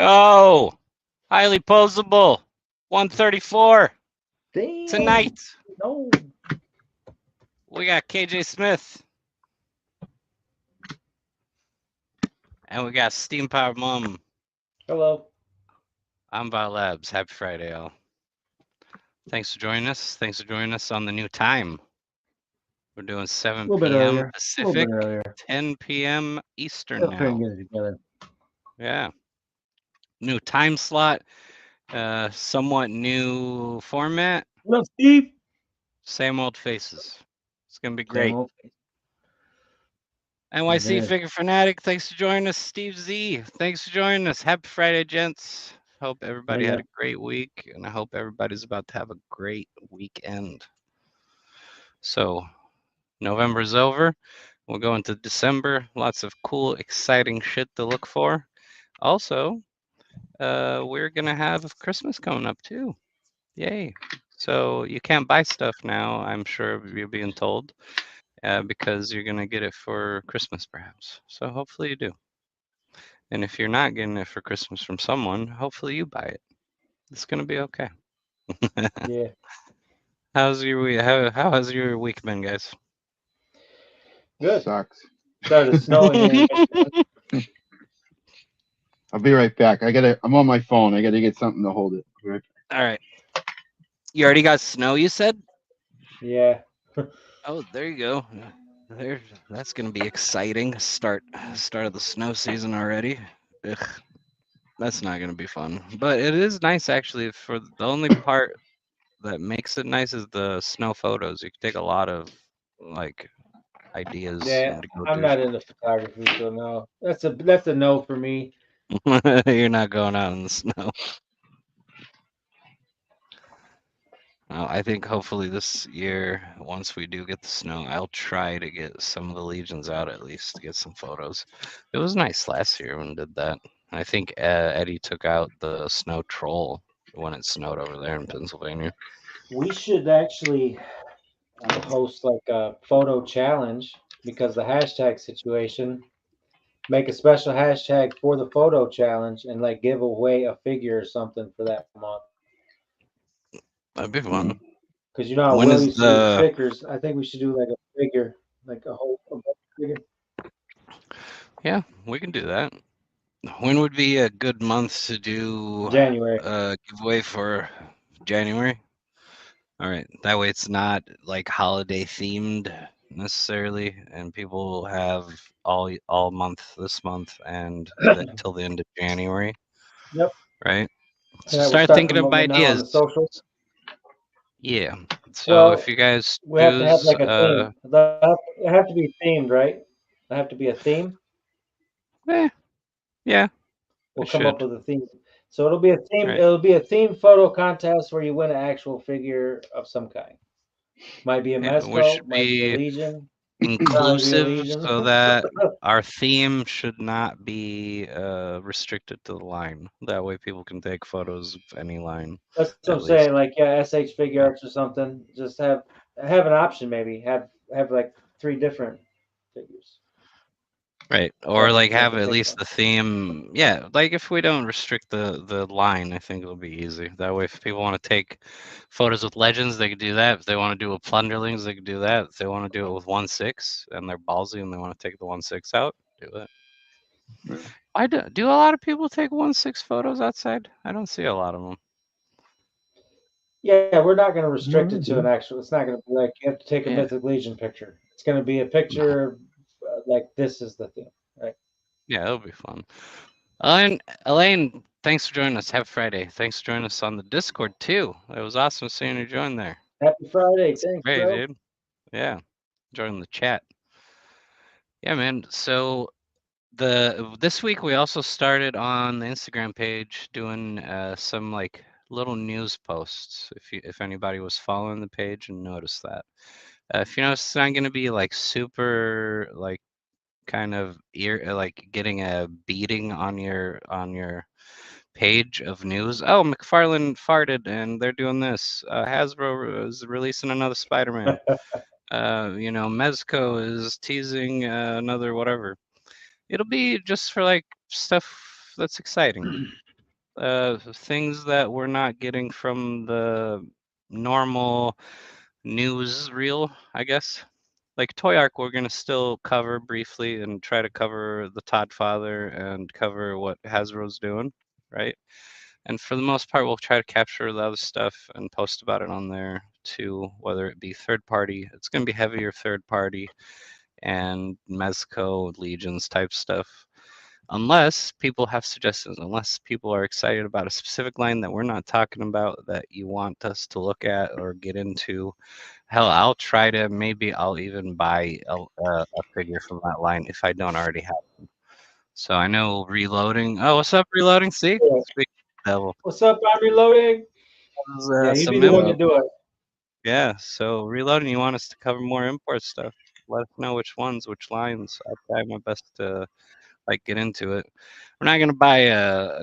Yo, highly posable, 134 Damn. tonight. No. We got KJ Smith, and we got Steam Power Mom. Hello. I'm Bob Labs. Happy Friday, y'all. Thanks for joining us. Thanks for joining us on the new time. We're doing A 7 little bit p.m. earlier. Pacific, 10 10 p.m. Eastern Still couldn't now. get it together. Yeah. New time slot, somewhat new format, What's up, Steve? same old faces. It's going to be Same great. old. NYC It is. Figure Fanatic, thanks for joining us. Steve Z, thanks for joining us. Happy Friday, gents. Hope everybody had a great week, and I hope everybody's about to have a great weekend. So, November's over. We'll go into December. Lots of cool, exciting shit to look for. Also, we're going to have Christmas coming up, too. Yay. So, you can't buy stuff now, I'm sure you're being told, because you're going to get it for Christmas, perhaps. So, hopefully, you do. And if you're not getting it for Christmas from someone, hopefully you buy it. It's gonna be okay. Yeah. How's your week? How has your week been, guys? Good. Sucks. Started snowing here. in Michigan. I'll be right back. I'm on my phone. I gotta get something to hold it. I'll be right back. All right. You already got snow, you said? Yeah. Oh, there you go. There, that's gonna be exciting. Start of the snow season already. Ugh, that's not gonna be fun. But it is nice actually. For the only part that makes it nice is the snow photos. You can take a lot of like ideas Yeah. and go I'm do. not into photography, so no. That's a no for me. You're not going out in the snow. I think hopefully this year, once we do get the snow, I'll try to get some of the legions out at least to get some photos. It was nice last year when we did that. I think Eddie took out the snow troll when it snowed over there in Pennsylvania. We should actually host like a photo challenge because the hashtag situation. Make a special hashtag for the photo challenge and like give away a figure or something for that month. That'd be fun. Because you know how When Will is used to do the? stickers. I think we should do like a figure, like a figure. Yeah, we can do that. When would be a good month to do January. giveaway for January? All right. That way it's not like holiday themed necessarily, and people will have all month this month and till the end of January, Yep. right? And So I will start start thinking of promoting it now on ideas. the socials. Yeah. So if Well, you guys we have to have choose, like a theme. It have to be themed, right? It have to be a theme. yeah, We'll it come up should. with a theme. So it'll be a theme. Right. It'll be a theme photo contest where you win an actual figure of some kind. Might be a Yeah, we Mezco, should might be a be Legion, probably be a inclusive Legion. so that our theme should not be restricted to the line. That way people can take photos of any line That's what I'm at least. saying. Like yeah, SH figure Yeah. arts or something. Just have an option maybe. Have like 3 different figures. Right. So I Or can like take have a at picture. least the theme. Yeah, like if we don't restrict the line, I think it'll be easy. That way if people want to take photos with legends, they could do that. If they want to do with plunderlings, they could do that. If they want to do it with 1/6 and they're ballsy and they want to take the 1/6 out, do it. I do a lot of people take 1/6 photos outside? I don't see a lot of them. Yeah, we're not going to restrict I it to an do. actual. It's not going to be like you have to take a Yeah. Mythic Legion picture. It's going to be a No. picture like this is the theme, right? Yeah, it'll be fun. Elaine, thanks for joining us. Happy Friday. Thanks for joining us on the Discord too. It was awesome seeing you join there. Happy Friday. It's Thanks, great, bro. dude. Yeah, join the chat. Yeah, man. So this week we also started on the Instagram page doing some like little news posts. If anybody was following the page and noticed that, if you notice, it's not going to be like super like kind of like getting a beating on your page of news. Oh, McFarlane farted and they're doing this. Hasbro is releasing another Spider-Man. Mezco is teasing another whatever. It'll be just for like stuff that's exciting. things that we're not getting from the normal news reel, I guess. Like Toy Arc, we're gonna still cover briefly and try to cover the Todd Father and cover what Hasbro's doing, right? And for the most part, we'll try to capture the other stuff and post about it on there too, whether it be third party. It's gonna be heavier third party and Mezco Legions type stuff. Unless people have suggestions, unless people are excited about a specific line that we're not talking about that you want us to look at or get into. Hell, I'll try to, maybe I'll even buy a figure from that line if I don't already have them. So I know Reloading. Oh, what's up, Reloading? See? Yeah. Speak devil. What's up? I'm reloading. Yeah, you be Some the one to Yep. do it. Yeah, so Reloading, you want us to cover more import stuff. Let us know which ones, which lines. I'll try my best to like get into it. We're not gonna buy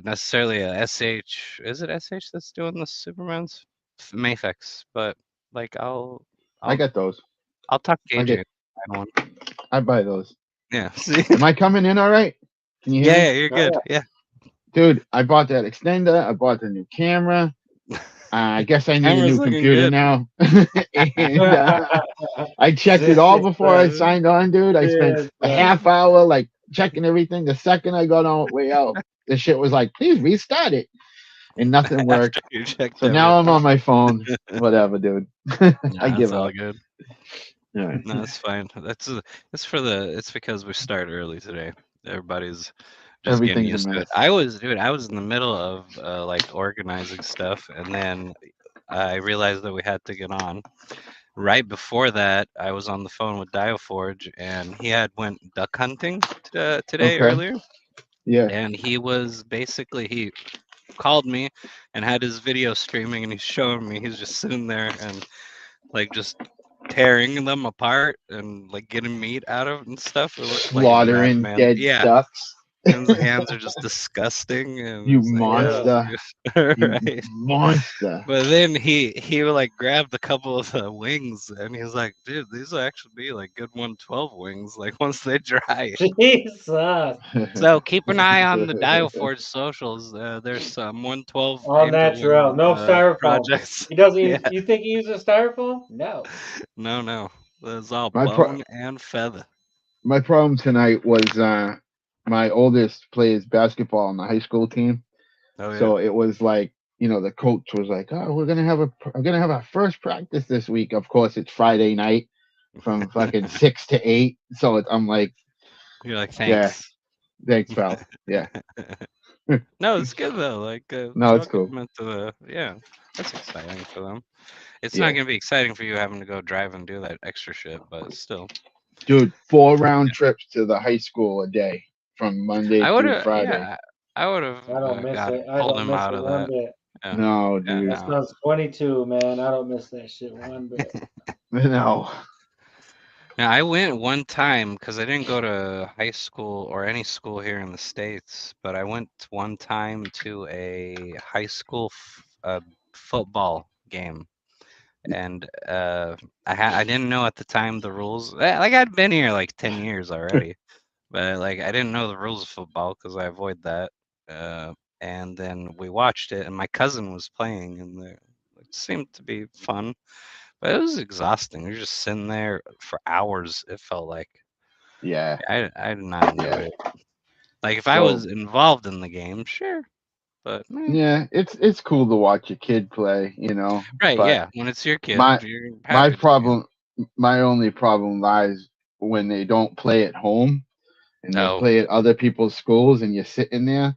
necessarily a SH. Is it SH that's doing the Supermans? Mafex, but like I I'll got those. I'll talk I KJ. get. I don't. I buy those. Yeah. See? Am I coming in all right? Can you hear Yeah, me? yeah, you're Oh, good. Yeah. Dude, I bought that extender. I bought the new camera. I guess I need a Camera's new looking computer good. now. And yeah. I checked it This all is before I signed on, dude. I spent this, a half hour like checking everything. The second I got on way out, the shit was like, please restart it. And nothing worked. After you checked So now I'm everything. on my phone. Whatever, dude. I Nah, give that's all up. good. All right. No, that's fine. It's for the it's because we started early today. Everybody's just getting Everything's a used to it. mess. I was in the middle of like organizing stuff, and then I realized that we had to get on. Right before that, I was on the phone with Dioforge, and he had went duck hunting today Okay. earlier, Yeah. and he was basically he called me and had his video streaming, and he's showing me he's just sitting there and like just tearing them apart and like getting meat out of it and stuff. It looked like a Slaughtering madman. dead Yeah, ducks. and his hands are just disgusting, and You it's like, yeah. monster. You right. monster. But then he like grabbed a couple of the wings, and he's like, "Dude, these will actually be like good 112 wings, like once they dry." Jesus. So keep an eye on the Dioforge socials. There's some 112 All painted natural. wing No styrofoam. projects. He doesn't Yeah, use, you think he uses styrofoam? No. no, it's all my pro- bone and feather. my problem tonight was my oldest plays basketball on the high school team. Oh yeah. So it was like, the coach was like, "Oh, I'm gonna have our first practice this week." Of course, it's Friday night from fucking 6 to 8. So I'm like, You're like, "Yeah, thanks. thanks, pal." Yeah, No, it's good though. Like, no, it's cool. welcome into the yeah. That's exciting for them. It's not Yeah, gonna be exciting for you having to go drive and do that extra shit, but still. dude, 4 round trips to the high school a day from Monday I would through have, Friday. yeah, I would have I don't miss got it. I pulled don't him miss out it of one that. bit. Yeah, No, yeah, dude, My no. son's 22, man. I don't miss that shit one bit. no. Now I went one time because I didn't go to high school or any school here in the States, but I went one time to a high school football game. And I didn't know at the time the rules. Like I'd been here like 10 years already, but like I didn't know the rules of football because I avoid that. Uh, and then we watched it, and my cousin was playing, and it seemed to be fun, but it was exhausting. You're just sitting there for hours. It felt like Yeah, I did not enjoy yeah. it. Like if I So was involved in the game, sure, but yeah, it's cool to watch a kid play, right, but yeah. When it's your my kid, you're my happy to see problem my only problem lies when they don't play at home and it. they Oh. play at other people's schools and you're sitting there,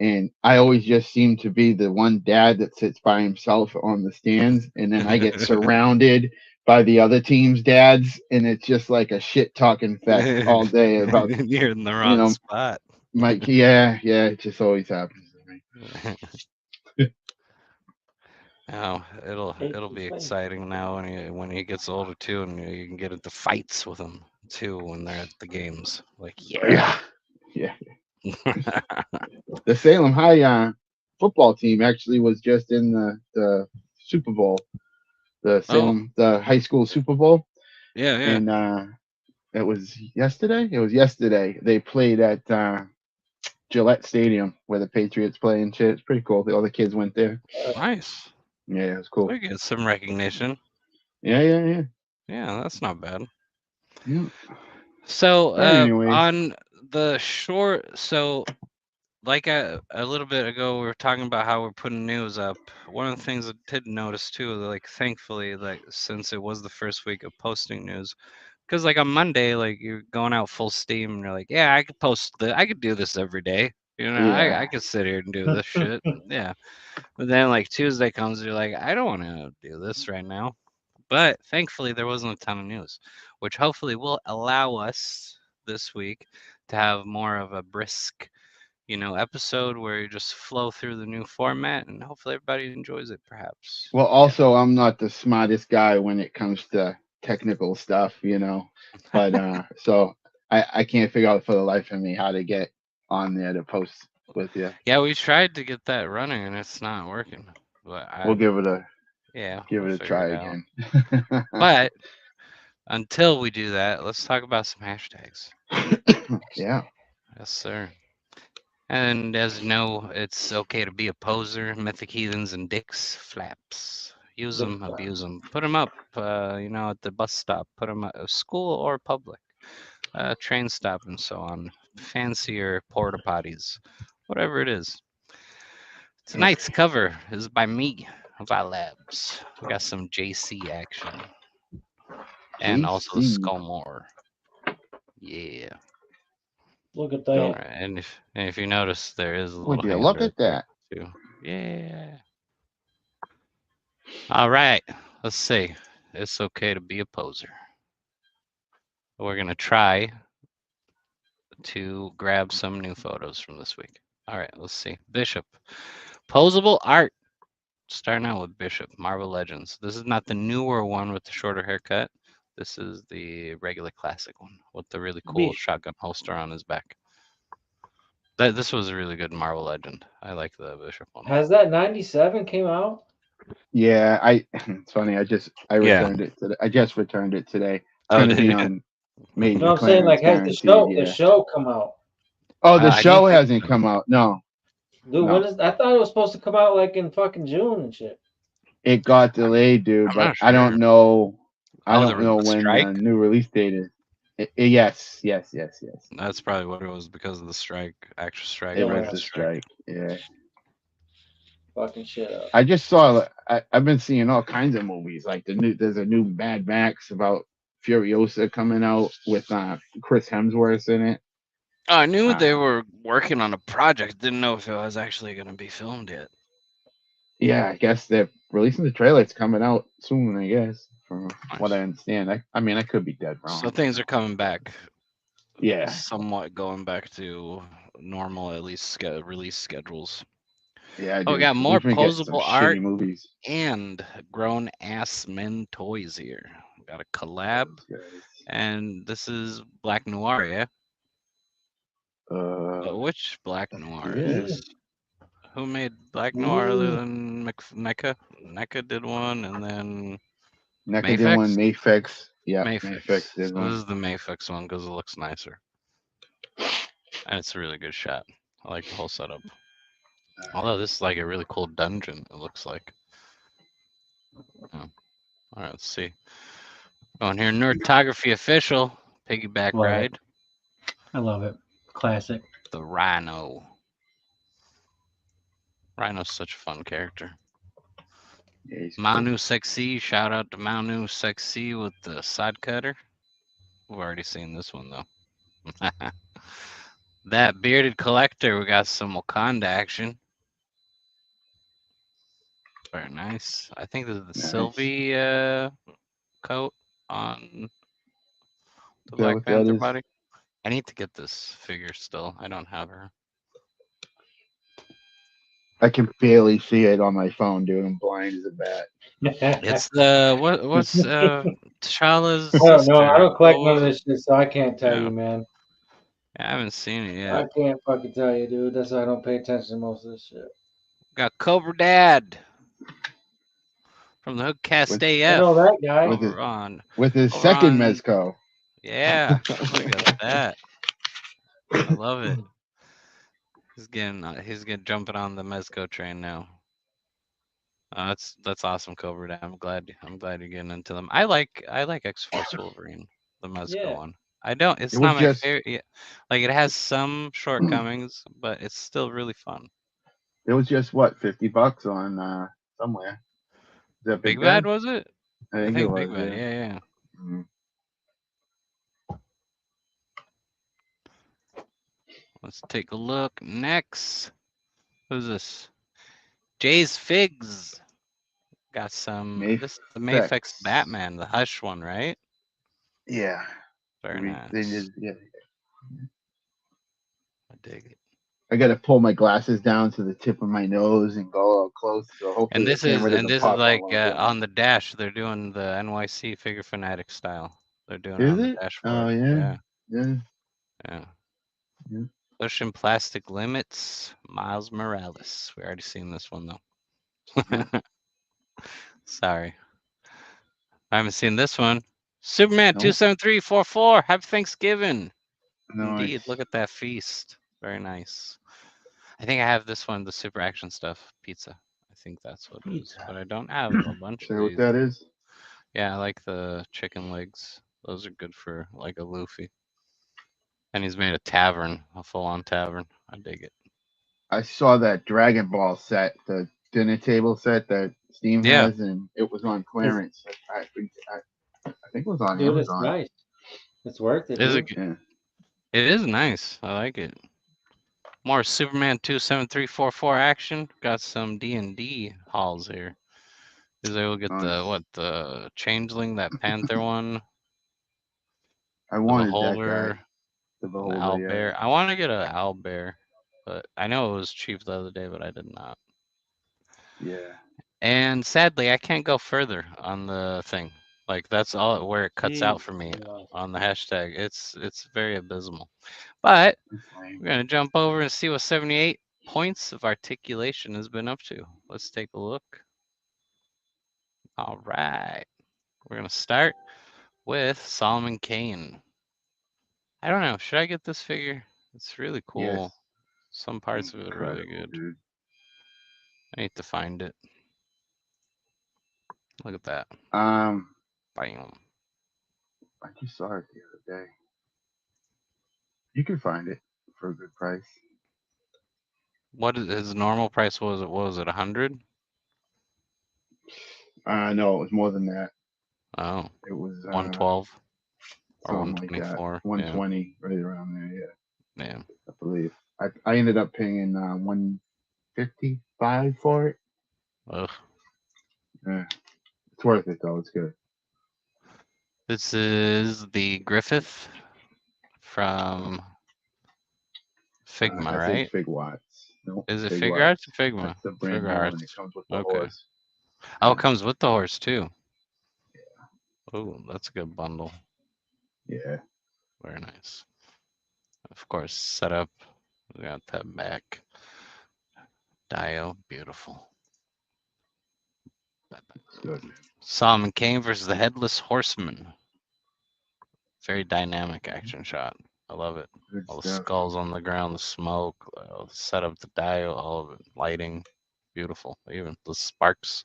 and I always just seem to be the one dad that sits by himself on the stands, and then I get surrounded by the other team's dads, and it's just like a shit talking fest all day about, You're in the you wrong know spot. yeah, it just always happens to me. Oh, Hey, it'll be explain. exciting now when he gets older too, and you can get into fights with him too when they're at the games. Like, yeah. Yeah, yeah. The Salem High football team actually was just in the Super Bowl, Oh, the high school Super Bowl, yeah, yeah. and it was yesterday. It was yesterday. They played at Gillette Stadium where the Patriots play and shit. It's pretty cool. All the kids went there. Nice. Yeah, it was cool. We get some recognition. Yeah. Yeah, that's not bad. Yeah. So, But anyways. on the short, so like a little bit ago, we were talking about how we're putting news up. One of the things I did notice too, like thankfully, like since it was the first week of posting news, because like on Monday, like you're going out full steam, and you're like, yeah, I could do this every day. You know, Yeah. I could sit here and do this shit. Yeah. But then like Tuesday comes, you're like, I don't want to do this right now. But thankfully, there wasn't a ton of news, which hopefully will allow us this week to have more of a brisk, episode where you just flow through the new format, and hopefully everybody enjoys it. Perhaps. Well, also, I'm not the smartest guy when it comes to technical stuff, But so I can't figure out for the life of me how to get on there to post with you. Yeah, we tried to get that running, and it's not working. But We'll give it a we'll try figure it out. again. But until we do that, let's talk about some hashtags. Yeah. Yes, sir. And as you know, it's okay to be a poser, mythic heathens and dicks, flaps. Use them, abuse them, put them up, at the bus stop, put them at school or public, train stop, and so on. Fancier porta potties, whatever it is. Tonight's cover is by me, by Labs. We got some JC action. And also JC. Skullmore. Yeah. Look at All that. right, and if you notice, there is a little. Would you hand look right at that? there, too. Yeah. All right. Let's see. It's okay to be a poser. We're gonna try to grab some new photos from this week. All right. Let's see. Bishop. Posable art. Starting out with Bishop. Marvel Legends. This is not the newer one with the shorter haircut. This is the regular classic one with the really cool shotgun holster on his back. This was a really good Marvel Legend. I like the Bishop one. Has that 97 came out? Yeah, it's funny. I returned it today. I just returned it today. It's gonna be on Major No, I'm saying like has the show come out? Oh, the show hasn't come out. No. Dude, when is I thought it was supposed to come out like in fucking June and shit. It got delayed, dude, but I don't know. I don't know when the new release date is. Yes. That's probably what it was because of the strike, actor strike. It was the strike. Yeah. Fucking shit up. I just saw. I've been seeing all kinds of movies. Like there's a new Mad Max about Furiosa coming out with Chris Hemsworth in it. I knew they were working on a project. Didn't know if it was actually going to be filmed yet. Yeah, I guess they're releasing the trailer. It's coming out soon, I guess, from what I understand. I mean, I could be dead wrong. So things are coming back. Yeah. Somewhat going back to normal, at least release schedules. Yeah. We got more posable art movies and grown ass men toys here. We got a collab, and this is Black Noir, yeah. Which Black Noir is? Who made Black Noir other than NECA? NECA did one, and then NECA did one. Mayfix. Yeah, Mayfix did one. This is the Mayfix one because it looks nicer, and it's a really good shot. I like the whole setup. Although this is like a really cool dungeon, it looks like. Oh. All right, let's see. Going here, Nerdtography Official, Piggyback Ride. I love it. Classic. The Rhino. Rhino's such a fun character. Yeah, Manu Sexy, shout out to Manu Sexy with the side cutter. We've already seen this one though. That bearded collector, we got some Wakanda action. Very nice. I think this is the Sylvie coat on the Black Panther body. I need to get this figure still. I don't have her. I can barely see it on my phone, dude. I'm blind as a bat. It's the what's T'Challa's sister? I don't collect none of this shit, so I can't tell you, man. I haven't seen it yet. I can't fucking tell you, dude. That's why I don't pay attention to most of this shit. Got Cobra Dad from the Hookcast AF. I know that guy. With his second He's getting jumping on the Mezco train now. That's awesome, Cobra Dan. I'm glad you're getting into them. I like X-Force Wolverine, the Mezco Yeah. one. I don't. It It's was not my just favorite. Yeah, like it has some shortcomings, but it's still really fun. what, $50 on somewhere. Is that Big Big Bad Bad? was it? I I think it think Big was, Bad. yeah. Yeah, yeah. Mm. Let's take a look next. Who's this? Jay's Figs. Got some. This the Mayfex Mayfex. Batman, the Hush one, right? Yeah. Very They nice. did, yeah. I dig it. I gotta pull my glasses down to the tip of my nose and go all close, so hopefully the camera doesn't This is pop like all over me. on the dash. They're doing the NYC Figure Fanatic style. They're doing it Is on the it? Oh dashboard. yeah, Yeah, yeah, yeah. yeah. Pushing plastic limits. Miles Morales. We already seen this one Yeah. though. Sorry, I haven't seen this one. Superman No, 27344. Happy Thanksgiving. Indeed. nice. Look at that feast. Very nice. I think I have this one, the super action stuff, pizza. I think that's what it is. Pizza. But I don't have a bunch of Say what these. that is? Yeah, I like the chicken legs. Those are good for like a Luffy. And he's made a tavern, a full-on tavern. I dig it. I saw that Dragon Ball set, the dinner table set that Steam Yeah, has, and it was on It's, clearance. I think it was on dude, it's Amazon. nice. It's worth it, is it? dude. Yeah. It is nice. I like it. More Superman 27344 action. Got some D&D hauls here. Is able to get the Nice. Changeling, that Panther one, I the wanted that guy, Beholder, the and the beholder. Yeah. Owlbear. I want to get a Owlbear, but I know it was cheap the other day, but I did not. Yeah. And sadly, I can't go further on the thing. Like that's all where it cuts out Jesus for me Christ. on the hashtag. It's very abysmal. But That's lame. we're gonna jump over and see what 78 points of articulation has been up to. Let's take a look. All right. We're gonna start with Solomon Kane. I don't know. Should I get this figure? It's really Yes. cool. Some parts of it are really Incredible, good. dude. I need to find it. Look at that. Um, Bam. I just saw it the other day. You can find it for a good price. What is his normal price? Was it? What was it? 100? No, it was more than that. Oh, It was 112 or something like that. 124. Yeah, 120, right around there. Yeah, yeah. I believe. I ended up paying 155 for it. Ugh. Yeah, it's worth it though. It's good. This is the Griffith from Figma, I think right? Fig Watts. No, Is it Fig Figure Arts Watts. or Figma? That's the brand Figure new one. It Arts. comes with the Okay. horse. Oh, Yeah. it comes with the horse too. Oh, that's a good bundle. Yeah. Very nice. Of course, setup. We got that back. Dio, beautiful. It's good, man. Solomon Kane versus the Headless Horseman. Very dynamic action shot. I love it. Good All the stuff. skulls on the ground, the smoke, the setup, the dial, all of it, lighting, beautiful. Even the sparks.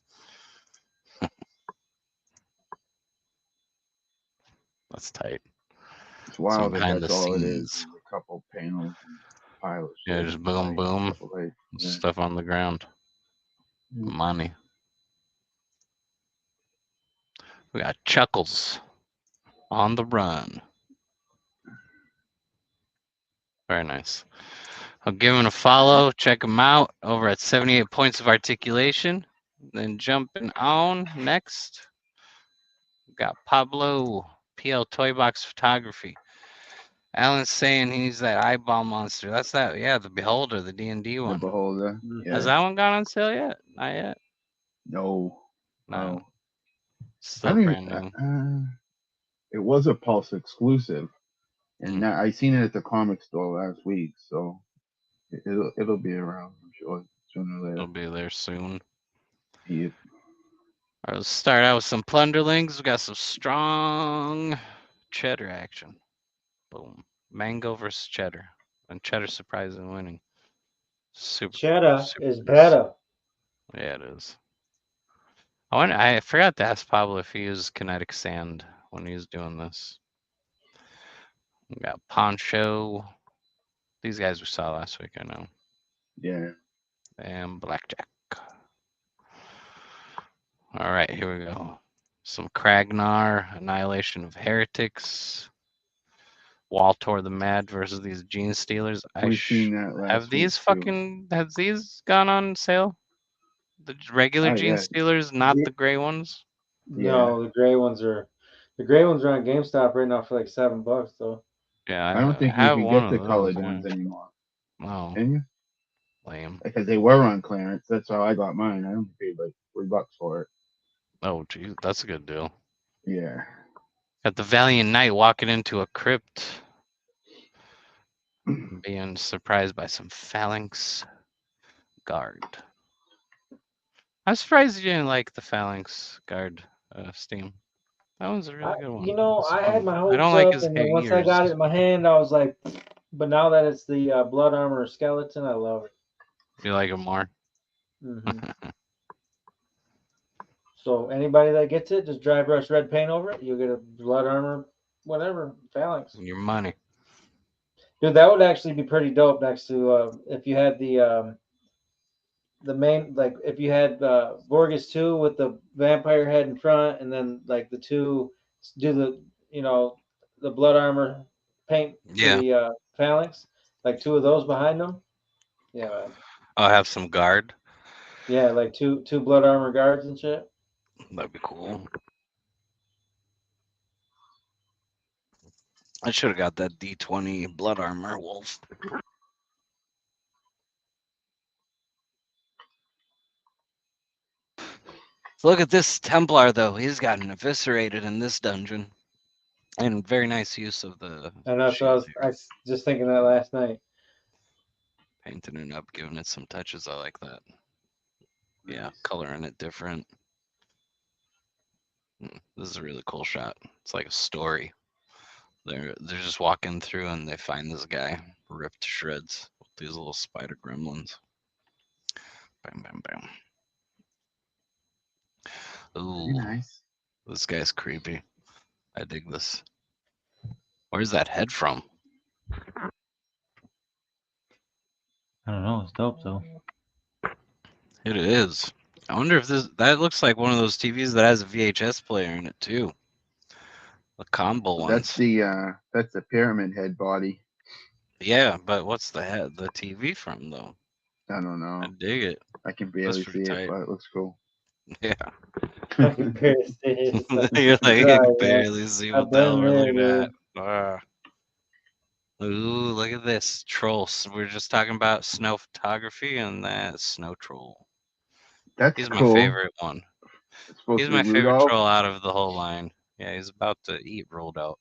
That's tight. It's Some wild that behind the that's all it is. scenes. A couple panels and a pile of Yeah, shit. just boom, Lights, boom, couple lights. Yeah. stuff on the ground. Mm. Money. We got Chuckles on the run. Very nice. I'll give him a follow. Check him out over at 78 Points of Articulation. Then jumping on next, we got Pablo PL Toy Box Photography. Alan's saying he's that eyeball monster. That's that. Yeah, the Beholder, the D&D The one. beholder. Has Yeah. that one gone on sale yet? Not yet. No. No. I Still don't even. brand new. It was a Pulse exclusive, and Mm. now I seen it at the comic store last week, so it'll be around. I'm sure sooner or It'll later. be there soon. Yep. All right, let's start out with some Plunderlings. We got some strong cheddar action. Boom. Mango versus cheddar. And cheddar surprising winning. Super, Cheddar super. is better. Yeah, it is. I forgot to ask Pablo if he used kinetic sand when he was doing this. We got Poncho. These guys we saw last week, I know. Yeah. And Blackjack. All right, here we go. Some Kragnar, Annihilation of Heretics. Waltor the Mad versus these Gene Stealers. We've seen that last week too. Have these gone on sale? The regular Oh Gene yeah. Stealers, not The- the gray ones? Yeah. No, the gray ones are on GameStop right now for like $7 though. I don't Yeah, I think you have can one get of the those. colored Yeah. ones anymore. Oh, Can you? lame. Because they were on clearance. That's how I got mine. I only paid like $3 for it. Oh, geez, that's a good deal. Yeah. Got the Valiant Knight walking into a crypt, being surprised by some Phalanx Guard. I'm surprised you didn't like the Phalanx Guard Steam. That one's a really good one. It's I had fun. my I don't hopes like up, his and then once I ears. got it in my hand, I was like, but now that it's the blood armor skeleton, I love it. You like him more? Hmm So anybody that gets it, just dry brush red paint over it. You'll get a blood armor, whatever phalanx. Your money. Dude, that would actually be pretty dope next to if you had the main, like if you had Vorgus 2 with the vampire head in front, and then like the two do the the blood armor paint for Yeah, the phalanx, like two of those behind them. Yeah, man. I'll have some guard. Yeah, like two blood armor guards and shit. That'd be cool. I should have got that D20 blood armor wolf. Look at this Templar though. He's gotten eviscerated in this dungeon. And very nice use of the And that's what shield I here. was just thinking that last night. Painting it up, giving it some touches. I like that. Yeah, coloring it different. This is a really cool shot. It's like a story. They're just walking through and they find this guy ripped to shreds with these little spider gremlins. Bam, bam, bam. Very Ooh, nice. this guy's creepy. I dig this. Where's that head from? I don't know. It's dope though. It is. I wonder if that looks like one of those TVs that has a VHS player in it too. The combo ones. That's the pyramid head body. Yeah, but what's the TV from though? I don't know. I dig it. I can That's barely pretty see tight. it, but it looks cool. Yeah. I can barely see it. You're like, you can Sorry, man. barely see I've what the hell been we're there, looking dude. at. Ah. Ooh, look at this troll. So we're just talking about snow photography, and that snow troll. That's He's my cool. favorite one. It's supposed He's to be my favorite Rudolph. troll out of the whole line. Yeah, he's about to eat Rudolph,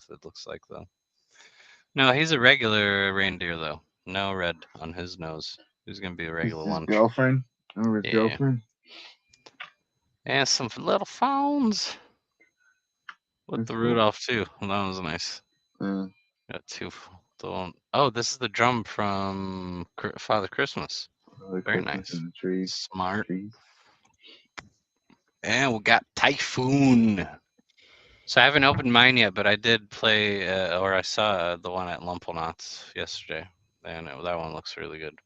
it looks like, though. No, he's a regular reindeer, though. No red on his nose. He's going to be a This regular is his lunch. girlfriend. Remember his Yeah. girlfriend? And some little phones with That's the cool. Rudolph, too. That was nice. Got two. Oh, this is the drum from Father Christmas. The Very Christmas nice. in the trees. Smart. Trees. And we got Typhoon. So I haven't opened mine yet, but I did play, or I saw the one at Lumpelnauts yesterday, and that one looks really good.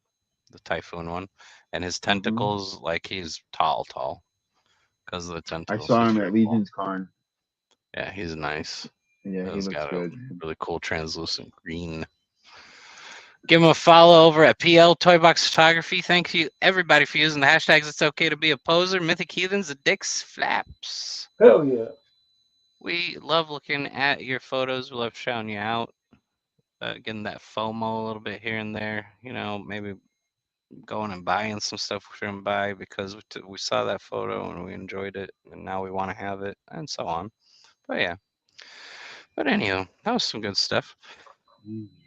The Typhoon one, and his tentacles, like he's tall, because of the I tentacles. saw He's him very at cool. Legion's Con. Yeah, he's nice. Yeah, he He's looks got good. a really cool translucent green. Give him a follow over at PL Toybox Photography. Thank you, everybody, for using the hashtags. It's okay to be a poser. Mythic Heathens, the Dicks Flaps. Hell yeah. We love looking at your photos. We love shouting you out. Getting that FOMO a little bit here and there. You know, maybe going and buying some stuff we shouldn't buy because we saw that photo and we enjoyed it, and now we want to have it, and so on. But yeah. But anyhow, that was some good stuff.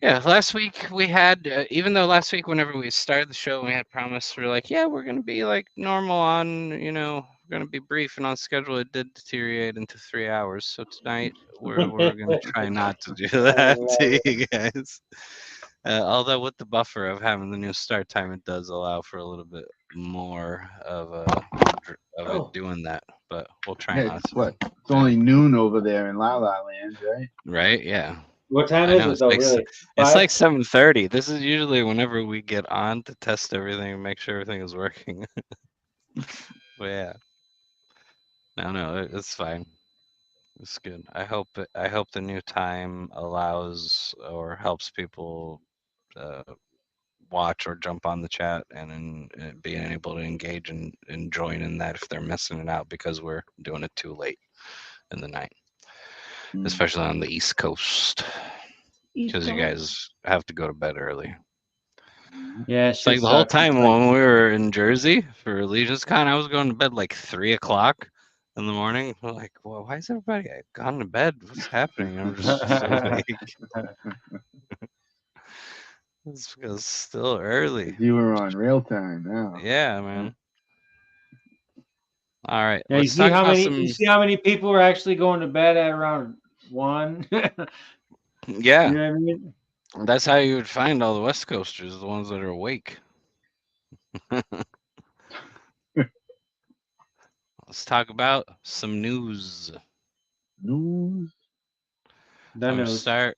Yeah, last week we had, even though last week, whenever we started the show, we had promised, we are like, yeah, we're going to be like normal on, we're going to be brief and on schedule. It did deteriorate into 3 hours. So tonight we're going to try not to do I that love to it. you guys. Although with the buffer of having the new start time, it does allow for a little bit more of it Oh, doing that. But we'll try Yeah, not it's to. what? It's only noon over there in La La Land, right? Right? Yeah. what time I is know it though? Really? it's like Five? 7:30. This is usually whenever we get on to test everything and make sure everything is working. But yeah, no, it's fine. It's good. I hope the new time allows or helps people uh, watch or jump on the chat and being able to engage and join in that if they're missing it out because we're doing it too late in the night, Mm. especially on the East Coast, East because you Coast. guys have to go to bed early. Yeah, It's like shit the whole sucks. It's time like when we were in Jersey for Legion's Con, I was going to bed like 3 o'clock in the morning. We're like, well, why is everybody gone to bed? What's happening? I'm just awake. It's because it's still early. You were on real time now. Yeah, man. All right, yeah. let's talk about You some. see how many people are actually going to bed at around 1? You Yeah, know what I mean? that's how you would find all the West Coasters, the ones that are awake. Let's talk about some news. News. The I'm gonna news. start.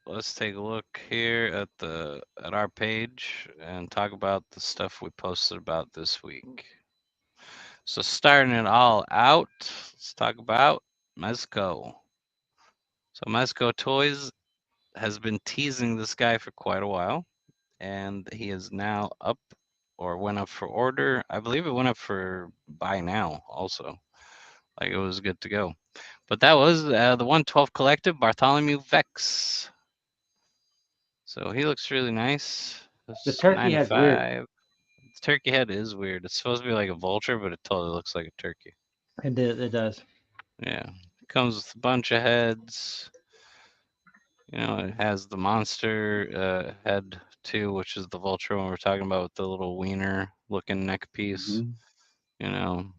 Let's take a look here at our page and talk about the stuff we posted about this week. So starting it all out, let's talk about Mezco. So Mezco Toys has been teasing this guy for quite a while, and he is now up or went up for order. I believe it went up for buy now also. Like it was good to go. But that was the 112 Collective Bartholomew Vex. So he looks really nice. The It's turkey head's weird. 95. The turkey head is weird. It's supposed to be like a vulture, but it totally looks like a turkey. It does. Yeah. It comes with a bunch of heads. You know, it has the monster head too, which is the vulture one we're talking about with the little wiener looking neck piece. Mhm. You know,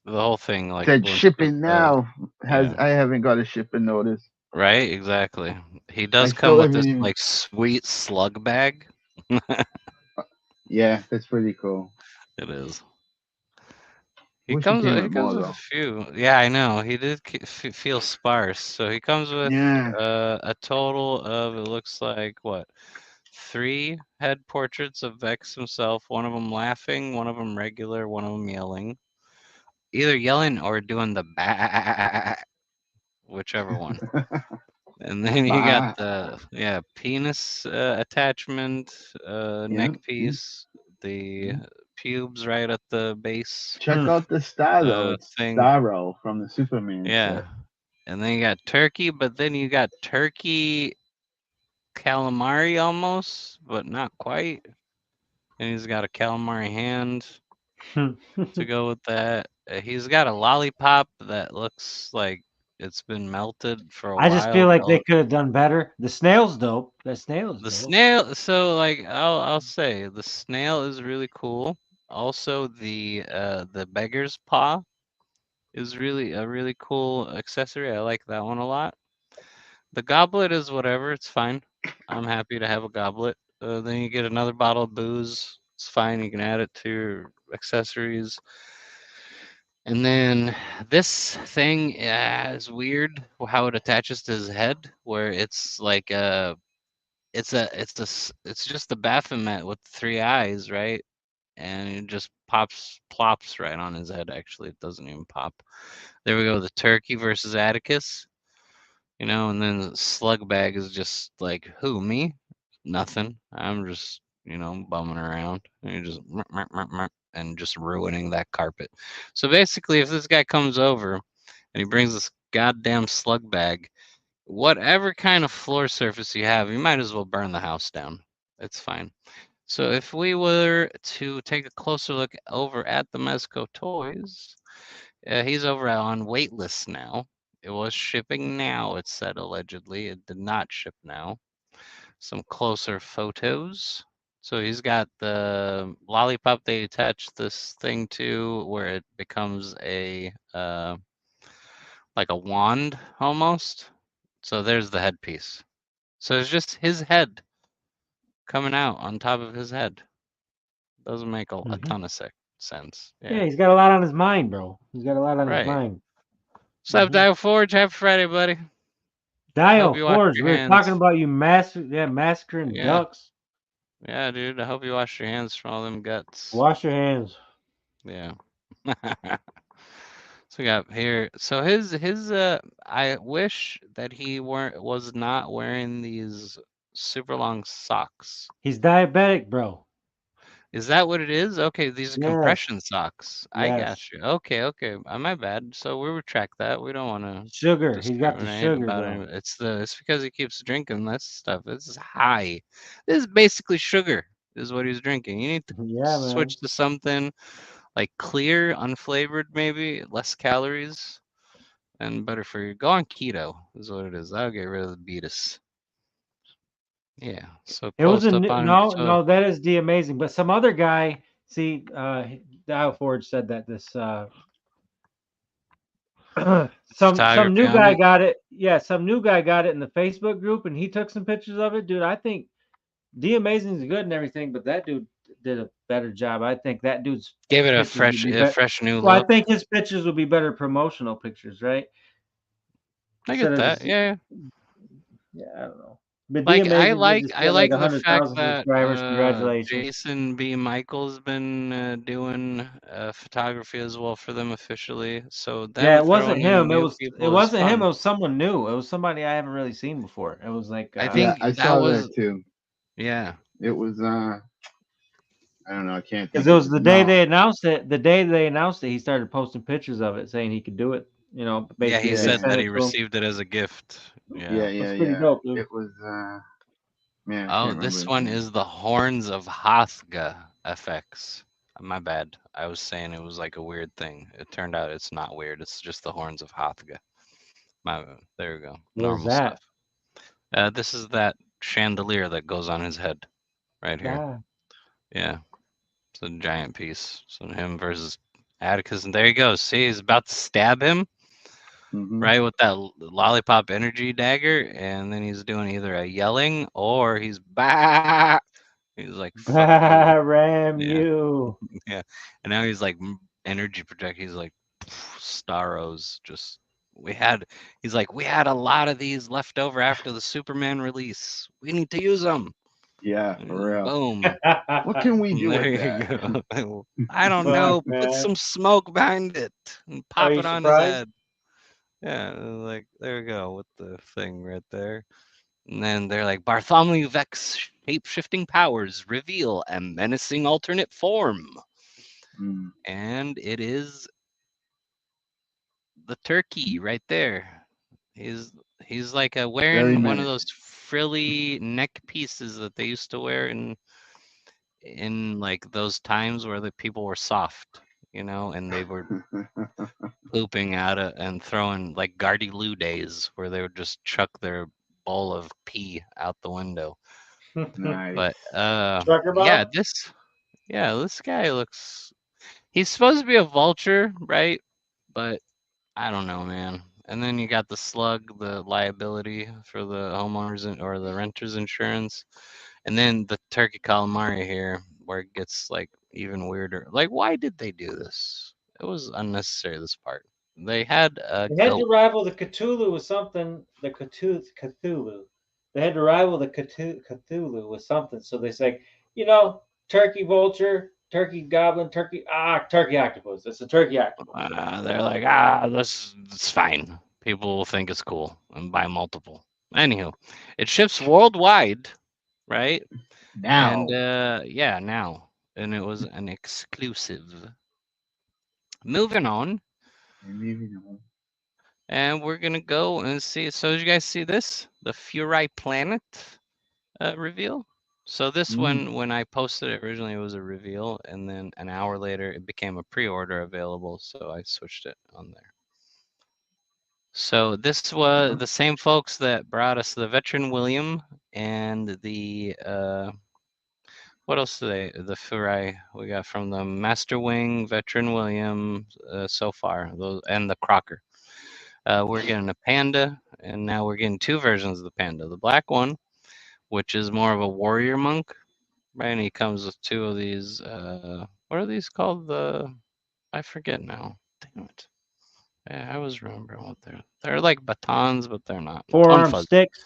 the whole thing like Said looks shipping uh, now. Has yeah. I haven't got a shipping notice. Right, exactly. He I does come still with haven't this even. like sweet slug bag. Yeah, that's pretty cool. It is. Wish he came He with comes more with a though. few. Yeah, I know. He did feel sparse. So he comes with Yeah. a total of it looks like what? 3 head portraits of Vex himself, one of them laughing, one of them regular, one of them yelling. Either yelling or doing the bah, whichever one. And then you got Bah. the penis attachment, Yeah. neck piece, the pubes right at the base Check out the star though. It's thing. Starro from the Superman Yeah. set. And then you got turkey, but then you got turkey calamari almost, but not quite. And he's got a calamari hand to go with that. He's got a lollipop that looks like it's been melted for a I just feel while. like they could have done better. The snail's dope. That snail's The dope. snail, so like I'll say the snail is really cool. Also the beggar's paw is really a really cool accessory. I like that one a lot. The goblet is whatever, it's fine. I'm happy to have a goblet. Then you get another bottle of booze. It's fine. You can add it to your accessories. And then this thing is weird how it attaches to his head, where it's like it's just the Baphomet with 3 eyes, right? And it just plops right on his head. Actually, it doesn't even pop. There we go. The turkey versus Atticus. You know, and then the slug bag is just like, who, me? Nothing. I'm just, bumming around and you're just and just ruining that carpet. So basically, if this guy comes over and he brings this goddamn slug bag, whatever kind of floor surface you have, you might as well burn the house down. It's fine. So if we were to take a closer look over at the Mezco toys, he's over on waitlist now. It was shipping now, it said allegedly. It did not ship now. Some closer photos. So he's got the lollipop they attach this thing to where it becomes a like a wand almost. So there's the headpiece. So it's just his head coming out on top of his head. Doesn't make a ton of sense. Yeah, Yeah. he's got a lot on his mind, bro. He's got a lot on his Right. mind. What's up, Dial Forge? Happy Friday, buddy. I hope Dio you wash Forge, your we were talking hands. about you massacring Yeah. ducks. Yeah, dude. I hope you wash your hands from all them guts. Wash your hands. Yeah. So we got here. So his I wish that he was not wearing these super long socks. He's diabetic, bro. Is that what it is? Okay, these are Yes. compression socks. I got Yes. you. Okay. My bad. So we retract that. We don't want to Sugar. He's got the discriminate sugar, about bro. it. It's because he keeps drinking this stuff. This is high. This is basically sugar. Is what he's drinking. You need to Yeah, man. switch to something like clear, unflavored, maybe less calories and better for you. Go on keto is what it is. That'll get rid of the beatus. Yeah. So It was post up on him. So no, that is the amazing. But some other guy, see, Dio Forge said that this some photography new on guy it. got it. Yeah, some new guy got it in the Facebook group, and he took some pictures of it, dude. I think the amazing is good and everything, but that dude did a better job. I think that dude's Gave it pictures would be a better. fresh new Well, I look. think his pictures would be better promotional pictures, right? I Instead get of that. this, Yeah. yeah, I don't know. But the Like amazing, they just I got like like the fact 100,000 that subscribers. Congratulations. Jason B. Michael's been doing photography as well for them officially. So Yeah, them it wasn't throwing in him. new It people is wasn't him. It fun. was someone new. It was somebody I haven't really seen before. It was like I Yeah, think I that saw was that too. yeah. It was I don't know, I can't because think it of was his the day no. they announced it. The day they announced it, he started posting pictures of it, saying he could do it. You know, Yeah, he basically they Yeah, said sent that it he to him. received it as a gift. yeah, Yeah. yeah, That's pretty yeah. dope, dude. It was man, I Oh, can't remember this his one name. is the Horns of Hathga FX. My bad. I was saying it was like a weird thing. It turned out it's not weird. It's just the Horns of Hathga. There we go. What is Normal stuff. that? This is that chandelier that goes on his head right here. Ah. Yeah, it's a giant piece. So him versus Atticus, and there he goes. See, he's about to stab him right with that lollipop energy dagger, and then he's doing either a yelling or he's bah. He's like, "Fuck you." Ram Yeah, you. yeah. And now he's like energy project. He's like Staros. Just we had. He's like, we had a lot of these left over after the Superman release. We need to use them. Yeah, for real. Boom. What can we do There with you that? go. I don't Fuck, know. Put man. some smoke behind it and Are pop you it on his surprised? head. Yeah, like there we go with the thing right there. And then they're like, Bartholomew Vex shape-shifting powers reveal a menacing alternate form. Mm. And it is the turkey right there. He's he's like Very wearing one of those menacing. frilly neck pieces that they used to wear in like those times where the people were soft, and they were pooping out and throwing like Gardy Lou days where they would just chuck their bowl of pee out the window. Nice. But Trucker yeah, Bob? this guy looks he's supposed to be a vulture, right? But I don't know, man. And then you got the slug, the liability for the homeowners or the renters insurance. And then the turkey calamari here, where it gets like even weirder. Like, why did they do this? It was unnecessary, this part. They had a They had to goat. rival the Cthulhu with something. The Cthulhu. They had to rival the Cthulhu with something. So they say, turkey vulture, turkey goblin, turkey octopus. It's a turkey octopus. They're like, this it's fine. People will think it's cool and buy multiple. Anywho, it ships worldwide, right? And Now. yeah, now. And it was an exclusive. Moving on. And we're gonna go and see. So did you guys see this? The Figura planet reveal. So this one, when I posted it originally, it was a reveal, and then an hour later, it became a pre-order available. So I switched it on there. So this was the same folks that brought us the Veteran William and the what else do the Furai we got from the Master Wing, Veteran William so far, those and the Crocker. We're getting a Panda, and now we're getting two versions of the Panda. The black one which is more of a warrior monk. Right, and he comes with two of these. What are these called? I forget now. Damn it. Yeah, I was remembering what they're. They're like batons, but they're not. Forearm Tonfas. sticks.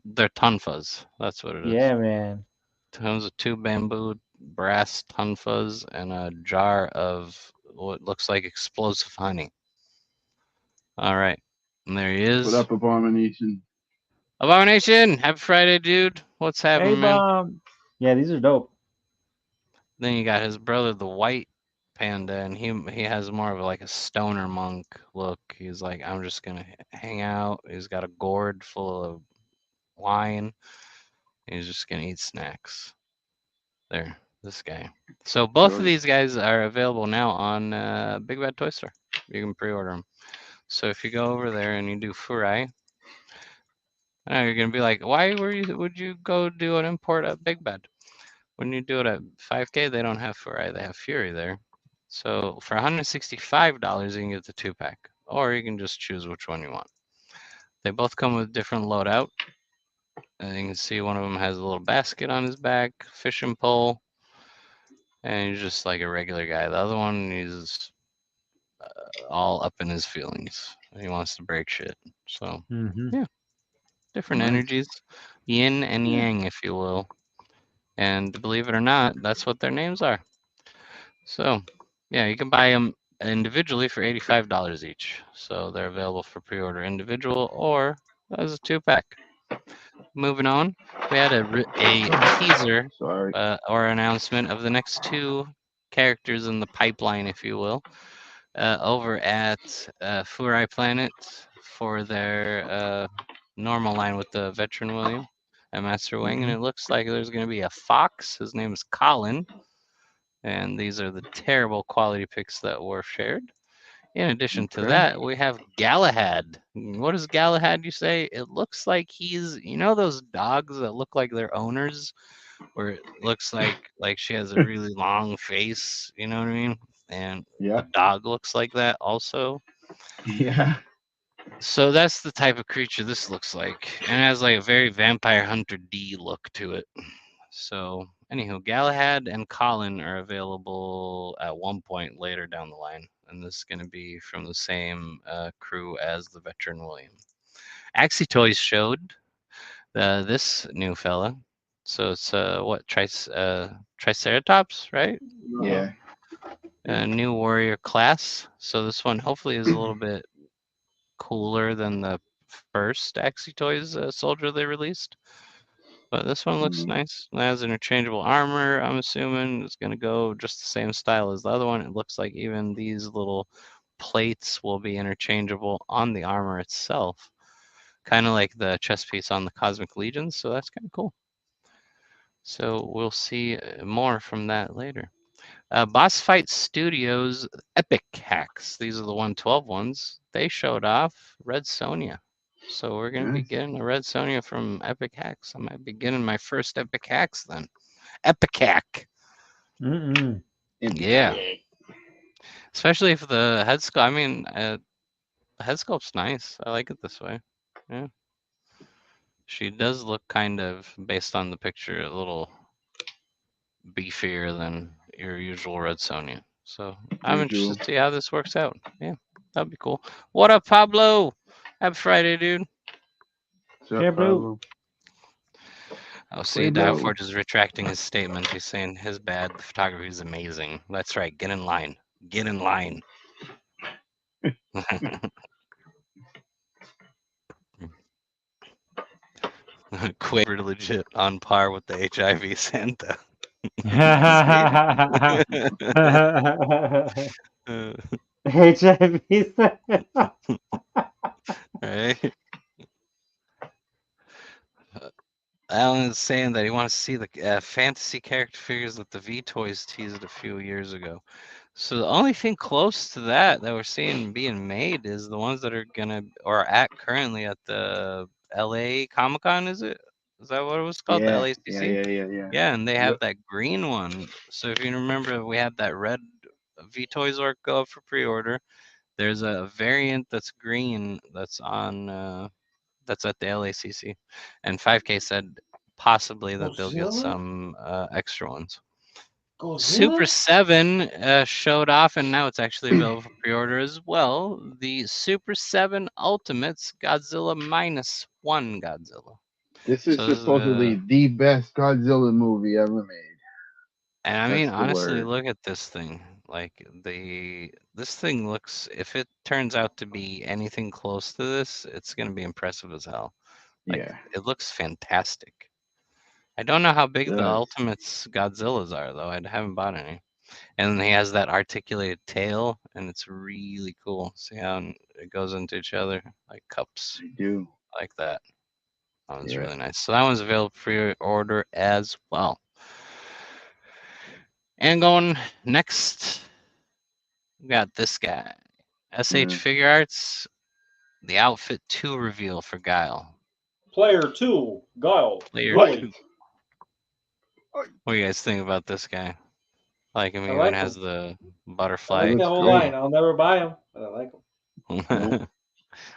They're tonfas. That's what it is. Yeah, man. Comes with two bamboo brass tonfas and a jar of what looks like explosive honey. All right, and there he What is. up, Abomination? Abomination, happy Friday, dude. What's Hey, happening, man? bomb. Yeah, these are dope. Then you got his brother, the white panda, and he has more of like a stoner monk look. He's like, I'm just gonna hang out. He's got a gourd full of wine. He's just gonna eat snacks. There, this guy. So both of Sure. these guys are available now on Big Bad Toy Store. You can pre-order them. So if you go over there and you do Furai, I know you're gonna be like, why would you go do an import at Big Bad? When you do it at 5K, they don't have Furai, they have Fury there. So for $165, you can get the 2-pack, or you can just choose which one you want. They both come with different loadout. And you can see one of them has a little basket on his back, fishing pole, and he's just like a regular guy. The other one, he's all up in his feelings. He wants to break shit. So Mm-hmm. yeah, different Nice. energies, yin and yang, if you will. And believe it or not, that's what their names are. So yeah, you can buy them individually for $85 each. So they're available for pre-order individual or as a 2-pack. Moving on, we had a teaser Sorry. or announcement of the next two characters in the pipeline, if you will, over at Furai Planet for their normal line with the veteran William and Master Wing. And Mm-hmm. it looks like there's going to be a fox. His name is Colin. And these are the terrible quality pics that were shared. In addition to Okay. that, we have Galahad. What is Galahad, you say? It looks like he's, those dogs that look like their owners, where it looks like she has a really long face, you know what I mean? And the Yeah. dog looks like that also. Yeah. So that's the type of creature this looks like. And it has like a very Vampire Hunter D look to it. So, anywho, Galahad and Colin are available at one point later down the line, and this is going to be from the same crew as the veteran William. Axie Toys showed this new fella. So it's what Triceratops, right? Yeah. A new warrior class. So this one hopefully is a little bit cooler than the first Axie Toys soldier they released. But this one looks nice. It has interchangeable armor. I'm assuming it's going to go just the same style as the other one. It looks like even these little plates will be interchangeable on the armor itself, kind of like the chest piece on the Cosmic Legions. So that's kind of cool. So we'll see more from that later. Boss Fight Studios Epic Hacks. These are the 112 ones. They showed off Red Sonja. So we're going to be Nice. getting a Red Sonja from Epic Hacks. I might be getting my first Epic Hacks then. Epic Hack. Mm-mm. Yeah. Especially if the head sculpt, the head sculpt's nice. I like it this way. Yeah. She does look kind of, based on the picture, a little beefier than your usual Red Sonja. So I'm Usual. interested to see how this works out. Yeah, that'd be cool. What up, Pablo? Happy Friday, dude. What's up, Yeah, blue. Pablo? Oh, see, Pueblo. Dial is retracting his statement. He's saying his bad. The photography is amazing. That's right. Get in line. Get in line. Quaver legit on par with the HIV Santa. HIV. Right? Alan is saying that he wants to see the fantasy character figures that the V Toys teased a few years ago. So the only thing close to that we're seeing being made is the ones that are gonna or at currently at the LA Comic Con. Is it? Is that what it was called? The Yeah. Yeah. LACC? Yeah. Yeah. Yeah. Yeah, and they have Yep. that green one. So if you remember, we had that red V Toys arc go up for pre-order. There's a variant that's green that's on that's at the LACC, and 5K said possibly that they'll get Godzilla? some extra ones. Super Godzilla? 7 showed off, and now it's actually available for pre-order as well. The Super 7 Ultimates Godzilla -1 Godzilla. This is So this is supposedly the best Godzilla movie ever made. and I mean, That's the honestly, word. look at this thing. Like this thing looks. If it turns out to be anything close to this, it's gonna be impressive as hell. Like Yeah, it looks fantastic. I don't know how it big the does. Ultimates Godzillas are though. I haven't bought any. And then he has that articulated tail, and it's really cool. See how it goes into each other like cups, I do. like that. That one's Yeah. really nice. So that one's available pre-order as well. And going next, we got this guy, SH Figure Arts, the Outfit 2 reveal for Guile. Player 2, Guile. Player Bully. 2. What do you guys think about this guy? Like him, I even like has him. the I butterfly. like the looks whole great. line. I'll never buy him, but I like him. Nope.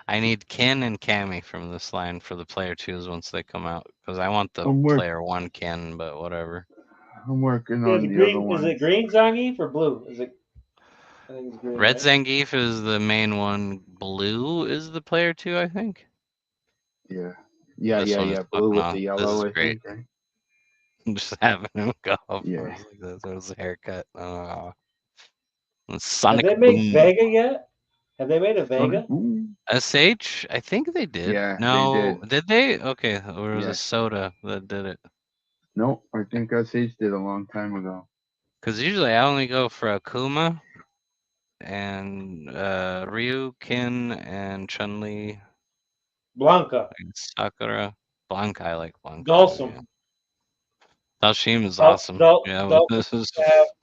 I need Ken and Cammy from this line for the player 2s once they come out, because I want the I'm player 1 Ken, but whatever. I'm working Is on it the other green? Is one. it green Zangief or blue? Is it? I think it's green. Red Right? Zangief is the main one. Blue is the player 2, I think. Yeah. This one is Blue looking with off. the This is yellow, I great. think. Right? Just having him go off Yeah. like this. That was a haircut. Have Sonic they made Boom. Vega yet? Have they made a Vega? SH? I think they did. Yeah, they No, did. they? Okay, or was Yeah. it Soda that did it? Nope, I think SH did a long time ago. Because usually I only go for Akuma and Ryu, Kin, and Chun-Li, Blanca. and Sakura. Blanca, I like Blanca too, yeah. Dhalsim. Dalshim is awesome. Yeah, but this is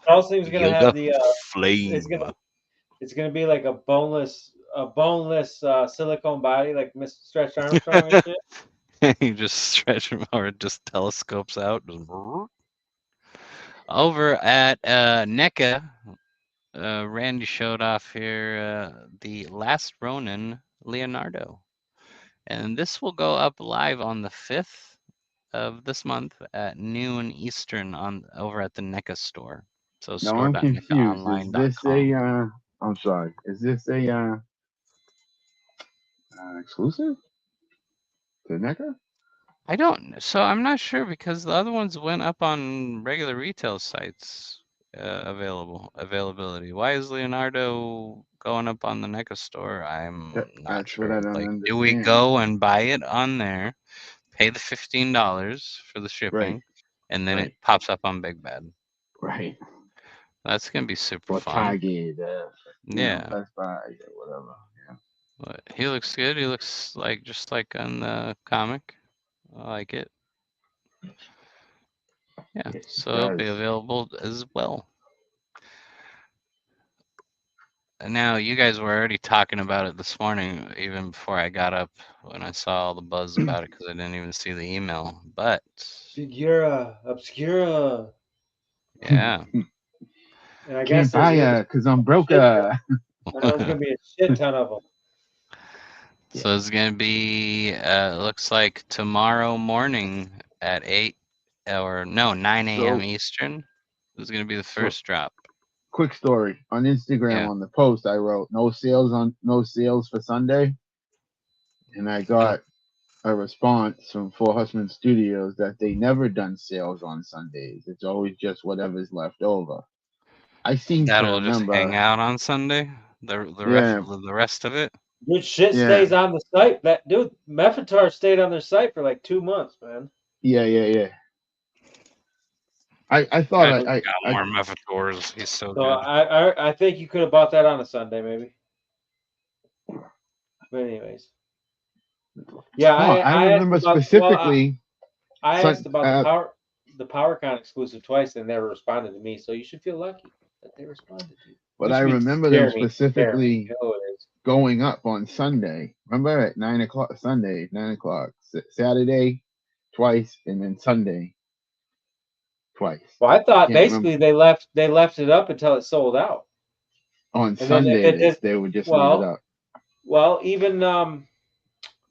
Dhalsim's gonna have Yoga the. Flame. It's gonna be like a boneless silicone body, like Mr. Stretch Armstrong and shit. You just stretch him or it just telescopes out. Over at NECA, Randy showed off here the Last Ronin Leonardo. And this will go up live on the 5th of this month at noon Eastern over at the NECA store. So Now I'm confused. Is this store.necaonline.com. I'm sorry. Is this a exclusive to NECA? I don't. So I'm not sure because the other ones went up on regular retail sites availability. Why is Leonardo going up on the NECA store? I'm not That's what I sure. don't Like, understand. do we go and buy it on there, pay the $15 for the shipping, Right. and then Right. it pops up on Big Bad? Right. That's gonna be super Or fun. Target, Yeah. Best Buy, whatever. Yeah. But he looks good. He looks like just like on the comic. I like it. Yeah, Yes, so it it'll be does. available as well. And now you guys were already talking about it this morning, even before I got up when I saw all the buzz about it because I didn't even see the email. But Figura, Obscura. yeah, And I Can't guess buy ya because I'm broke. there's gonna be a shit ton of them. so it's gonna be looks like tomorrow morning at 9 a.m. So- Eastern. This is gonna be the first drop. Quick story on Instagram. Yeah. On the post, I wrote no sales for Sunday, and I got a response from Four Horsemen Studios that they never done sales on Sundays. It's always just whatever's left over. I seem to That'll just remember. hang out on Sunday. The rest of it. Dude, shit stays on the site. That dude, Mephitar stayed on their site for like 2 months, man. Yeah. I thought I got more Mephitors. He's so good. I think you could have bought that on a Sunday, maybe. But anyways, yeah, I remember specifically. I asked about the PowerCon exclusive twice, and they never responded to me. So you should feel lucky that they responded to you. But I remember them specifically you know going up on Sunday. Remember at 9 o'clock Sunday, 9 o'clock Saturday, twice, and then Sunday, twice. Well, I thought basically they left it up until it sold out. On Sunday, they would just leave it up. Well, even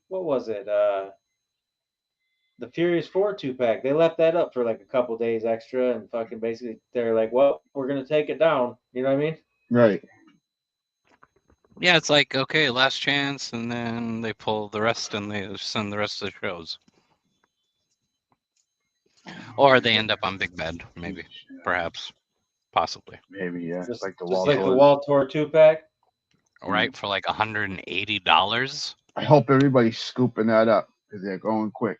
what was it? the Furious 4 2-pack. They left that up for like a couple days extra, and fucking basically they're like, well, we're gonna take it down. You know what I mean? Right. Yeah, it's like, okay, last chance, and then they pull the rest and they send the rest of the shows. Or they end up on Big Bad, maybe, perhaps, possibly. Maybe, yeah. Just, Like the just wall like the tours. Wall Tour 2-pack. Right, for like $180. I hope everybody's scooping that up because they're going quick.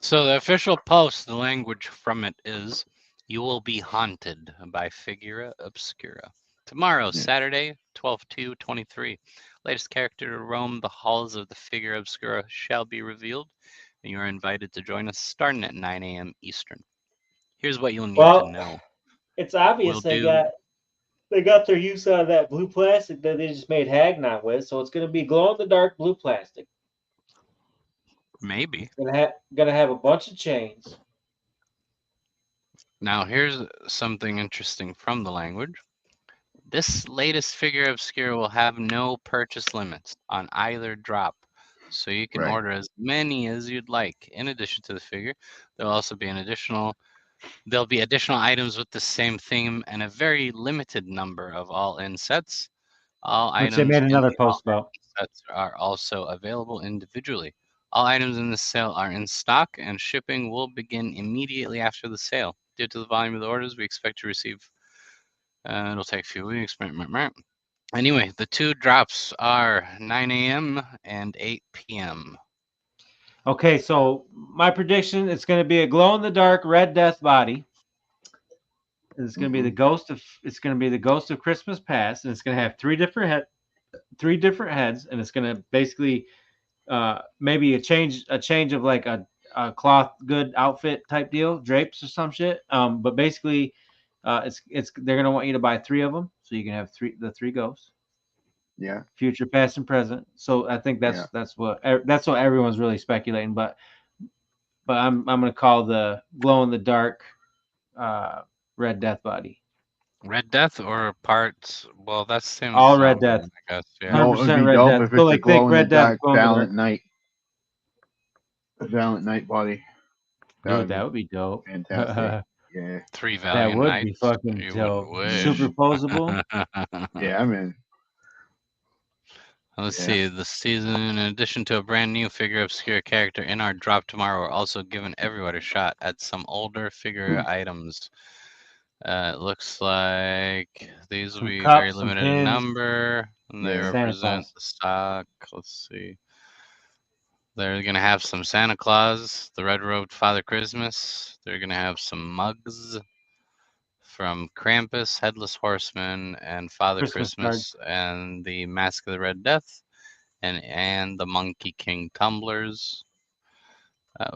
So the official post, the language from it is, "You will be haunted by Figura Obscura." Tomorrow, Yeah. Saturday, 12/2/23. Latest character to roam the halls of the Figura Obscura shall be revealed, and you are invited to join us starting at 9 a.m. Eastern. Here's what you'll need to Well, know. it's obvious We'll do they got their use out of that blue plastic that they just made hag knot with, so it's gonna be glow in the dark blue plastic. maybe. Gonna have a bunch of chains. Now here's something interesting from the language. This latest Figure Obscura will have no purchase limits on either drop, so you can Right. order as many as you'd like. In addition to the figure, there'll also be there'll be additional items with the same theme and a very limited number of all-in sets. All Which they items made in another the post about. sets are also available individually. All items in the sale are in stock, and shipping will begin immediately after the sale. Due to the volume of the orders, we expect to receive. It'll take a few weeks. Anyway, the two drops are 9 a.m. and 8 p.m. Okay, so my prediction, it's gonna be a glow in the dark Red Death body. It's gonna be the ghost of Christmas Past, and it's gonna have three different heads, and it's gonna basically maybe a change of like a cloth good outfit type deal, drapes or some shit. But basically, it's they're gonna want you to buy three of them, so you can have the three ghosts, Yeah. future, past, and present. So I think Yeah. that's what everyone's really speculating. But I'm gonna call the glow in the dark Red Death body. Red Death or parts? Well, that's the same as All Red Zombie, Death. I guess. Yeah. No, it would 100% be Red dope Death. if So it's a like glow think in the Red Death, dark glow in the dark. Valiant Knight. A Valiant Knight body. Dude, that would be dope. Fantastic. Yeah. Three That Valiant would Knights. be fucking You dope. wouldn't wish. Superposable. Yeah, I mean. Let's Yeah. see. The season, in addition to a brand new Figure Obscura character in our drop tomorrow, we're also giving everyone a shot at some older figure items. It looks like these will Some be very cups, some limited in pins. number, and they Yeah. Santa represent Claus. the stock. Let's see. They're gonna have some Santa Claus, the red-robed Father Christmas. They're gonna have some mugs from Krampus, Headless Horseman, and Father Christmas cards. Christmas, and the Mask of the Red Death, and the Monkey King tumblers.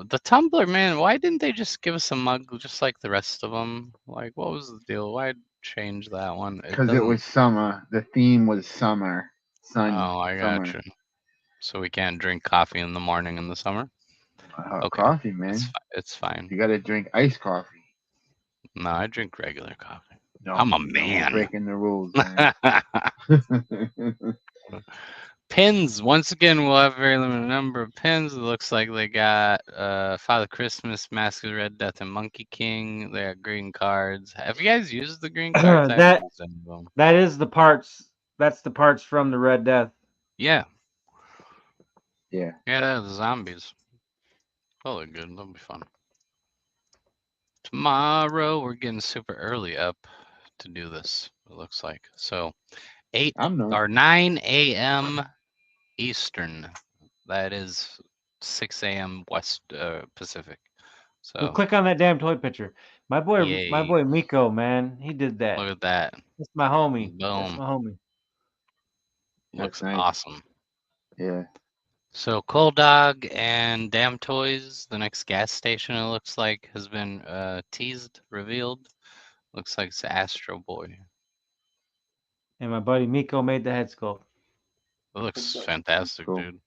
The tumbler, man, why didn't they just give us a mug just like the rest of them? Like, what was the deal? Why change that one? It Because it doesn't. was summer. The theme was summer. Sun. Oh, I Summer. gotcha. So we can't drink coffee in the morning in the summer? Hot Okay, coffee, man. it's fine. You got to drink iced coffee. No, I drink regular coffee. No, I'm a no, man. breaking the rules, man. Pins. Once again, we'll have a very limited number of pins. It looks like they got Father Christmas, Mask of the Red Death, and Monkey King. They got green cards. Have you guys used the green cards? I haven't used any of them. That is the parts. That's the parts from the Red Death. Yeah. Yeah. Yeah, the zombies. They'll look good. They'll be fun. Tomorrow, we're getting super early up to do this, it looks like. So 8 I'm not. or 9 a.m. Eastern. That is 6 a.m. West Pacific. Well, So click on that damn toy picture. My boy yay. Miko, man, he did that. Look at that. That's my homie. That's Boom. my homie. Looks nice. awesome. Yeah. So Cold Dog and Damn Toys, the next gas station, it looks like, has been teased, revealed. Looks like it's Astro Boy. And my buddy Miko made the head sculpt. It looks fantastic, Cool. dude.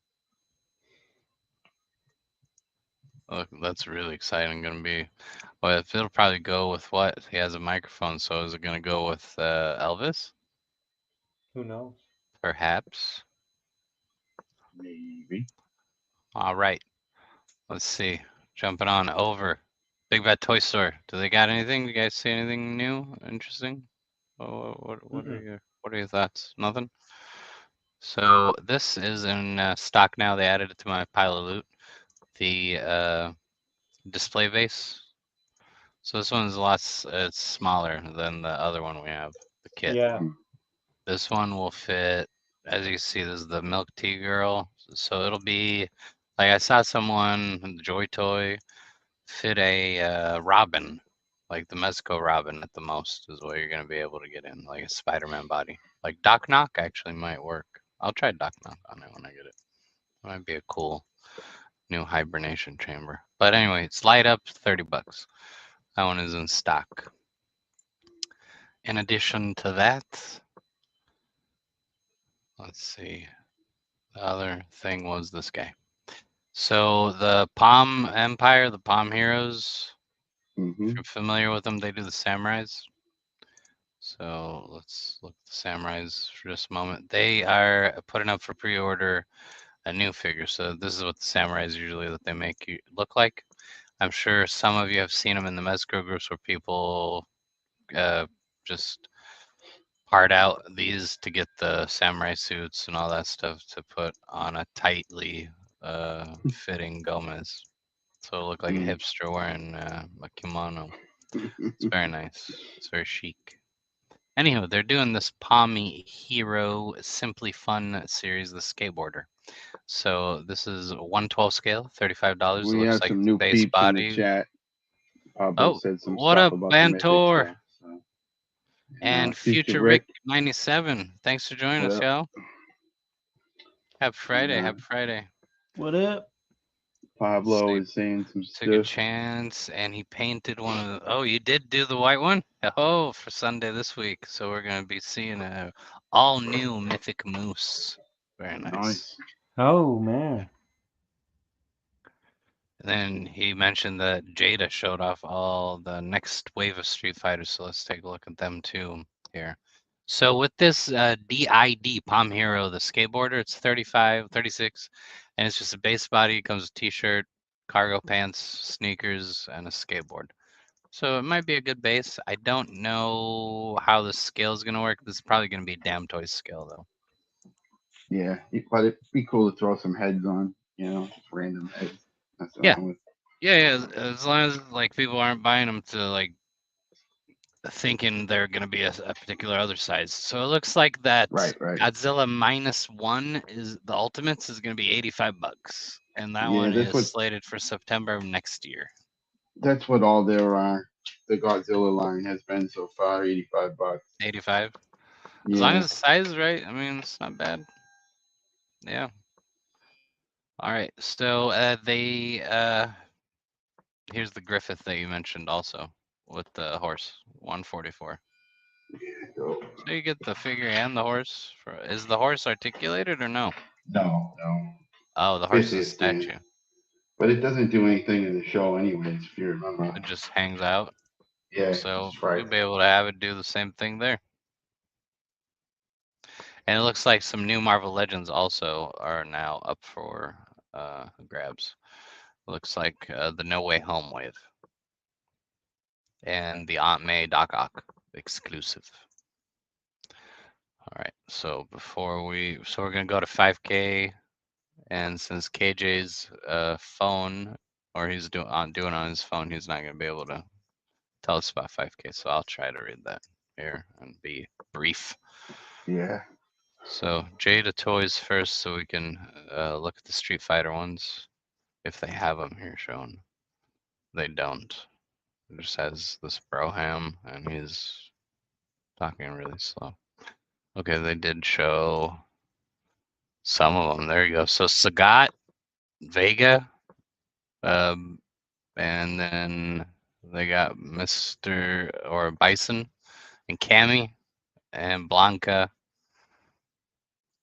Look, that's really exciting. Gonna be. Well, if it'll probably go with what? He has a microphone, so is it gonna go with Elvis? Who knows? Perhaps. Maybe. All right. Let's see. Jumping on over. Big Bad Toy Store. Do they got anything? You guys see anything new, interesting? What Mm-mm. are your thoughts? Nothing. So this is in stock now. They added it to my pile of loot. The display vase. So this one's a lot. It's smaller than the other one we have. The kit. Yeah. This one will fit. As you can see, this is the milk tea girl. So it'll be like I saw someone, the Joy Toy, fit a Robin, like the Mezco Robin at the most is what you're gonna be able to get in, like a Spider-Man body. Like Doc Knock actually might work. I'll try Doc Knock on it when I get it. It might be a cool new hibernation chamber. But anyway, it's light up, $30. That one is in stock. In addition to that, let's see. The other thing was this guy. So the Palm Empire, the Palm Heroes, if Mm-hmm. you're familiar with them, they do the samurais. So let's look at the samurais for just a moment. They are putting up for pre-order a new figure. So this is what the samurais usually that they make you look like. I'm sure some of you have seen them in the Mezco groups where people just part out these to get the samurai suits and all that stuff to put on a tightly fitting Gomez. So it look like a hipster wearing a kimono. It's very nice. It's very chic. Anyhow, they're doing this Palmy Hero Simply Fun series, the skateboarder. So this is 1/12 scale, $35. It We looks have like some it's a new base peeps in the body. chat. Pablo Oh, said some what stuff up, about the mythic Bantor? stuff. So. And Future Future Rick 97. Thanks for joining what us, up? y'all. Happy Friday. Yeah. Happy Friday. What up? Pablo See, is saying some took a stuff. chance and he painted one of the. Oh, you did do the white one? Oh, for Sunday this week. So we're going to be seeing a all new Mythic Moose. Very nice. Oh man. And then he mentioned that Jada showed off all the next wave of Street Fighters, so let's take a look at them too here. So with this DID Palm Hero, the skateboarder, it's 35, 36, and it's just a base body. It comes with t-shirt, cargo pants, sneakers, and a skateboard. So it might be a good base. I don't know how the scale is going to work. This is probably going to be Damn Toys scale, though. Yeah, but it'd be cool to throw some heads on, just random heads. That's Yeah. wrong with. Yeah, as long as like people aren't buying them to like thinking they're going to be a particular other size. So it looks like that Right. Godzilla -1 is the Ultimates is going to be $85, and that Yeah, one that's is what slated for September of next year. that's what all their the Godzilla line has been so far, $85. 85. Yeah. As long as the size is right, I mean it's not bad. Yeah. All right. So here's the Griffith that you mentioned also with the horse 144. So, So you get the figure and the horse. Is the horse articulated or no? no. Oh, the horse is a Basically a stand. statue. But it doesn't do anything in the show anyways, if you remember. It just hangs out. Yeah, So that's right. you'll be able to have it do the same thing there. And it looks like some new Marvel Legends also are now up for grabs. Looks like the No Way Home wave and the Aunt May Doc Ock exclusive. All right, so we're gonna go to 5K, and since KJ's phone, or he's doing on his phone, he's not gonna be able to tell us about 5K. So I'll try to read that here and be brief. Yeah. So Jada Toys first, so we can look at the Street Fighter ones, if they have them here shown. They don't. It just has this Broham, and he's talking really slow. Okay, they did show some of them. There you go. So Sagat, Vega, and then they got Mr. or Bison, and Cammy, and Blanca.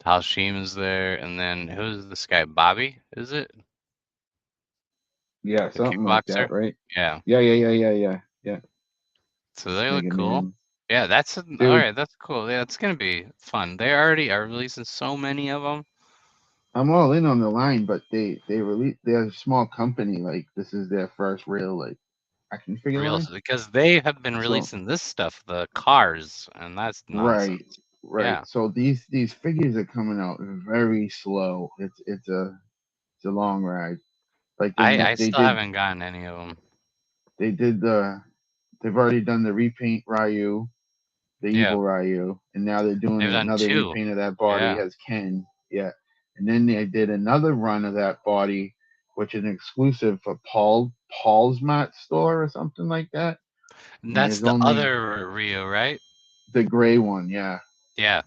Halshim is there, and then who's this guy? Bobby, is it? Yeah, The something like kickboxer? that, right? Yeah. Yeah. So they look Mega cool. Man. Yeah, that's all Dude. right. That's cool. Yeah, it's gonna be fun. They already are releasing so many of them. I'm all in on the line, but they release they're a small company. Like this is their first real like action figure Real line. because they have been So releasing this stuff, the cars, and that's right, nonsense. right. Yeah, So these figures are coming out very slow. It's a long ride. Like I they still did haven't gotten any of them. they did the they've already done the repaint Ryu, the Yeah, evil Ryu, and now they're doing they've done another two. repaint of that body Yeah, as Ken. Yeah, and then they did another run of that body, which is an exclusive for Paul's Mat store or something like that. and And that's there's the only other Rio, right? the gray one. Yeah, Yeah.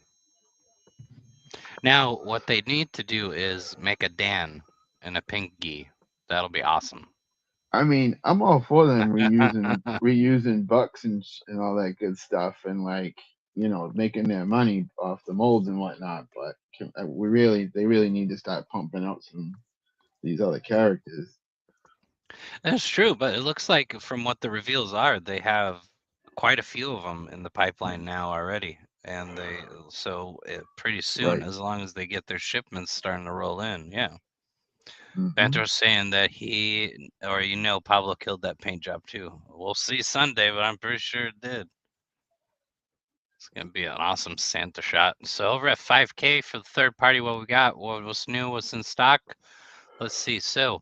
Now what they need to do is make a Dan and a Pinky. That'll be awesome. I mean, I'm all for them reusing bucks and all that good stuff, and like making their money off the molds and whatnot. But they really need to start pumping out some these other characters. That's true, but it looks like from what the reveals are, they have quite a few of them in the pipeline now already. And pretty soon, Right. as long as they get their shipments starting to roll in, yeah. Hmm. Bento's saying that Pablo killed that paint job too. We'll see Sunday, but I'm pretty sure it did. It's gonna be an awesome Santa shot. So over at 5K for the third party, what we got? What was new? What's in stock? Let's see. So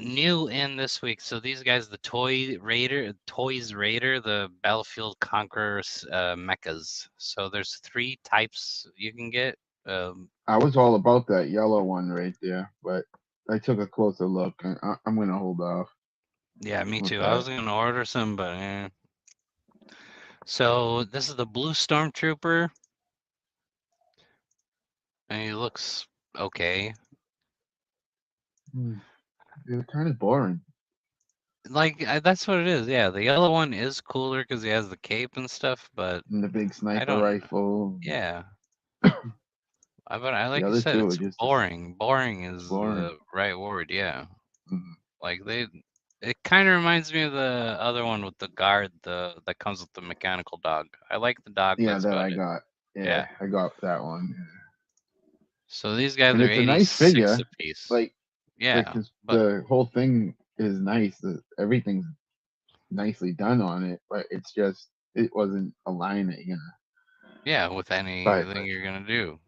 new in this week. So these guys, the Toys Raider, the Battlefield Conquerors mechas. So there's three types you can get. I was all about that yellow one right there, but I took a closer look, and I'm gonna hold off Yeah, me with too. I that. was gonna order some, but So this is the blue stormtrooper, and he looks okay. Hmm. They're kind of boring. Like that's what it is. Yeah, the yellow one is cooler because he has the cape and stuff, but And the big I sniper don't. rifle. Yeah, but I The like you other said, two are it's just boring. Boring is boring. the right word. Yeah, Mhm. like it kind of reminds me of the other one with the guard, the that comes with the mechanical dog. I like the dog, but Yeah, that's that about I it. got. Yeah. Yeah, I got that one. Yeah. So these guys And are it's a nice 86 figure. a piece. Like Yeah, but the whole thing is nice. Everything's nicely done on it, but it's just it wasn't a line that yeah, with But anything you're gonna do.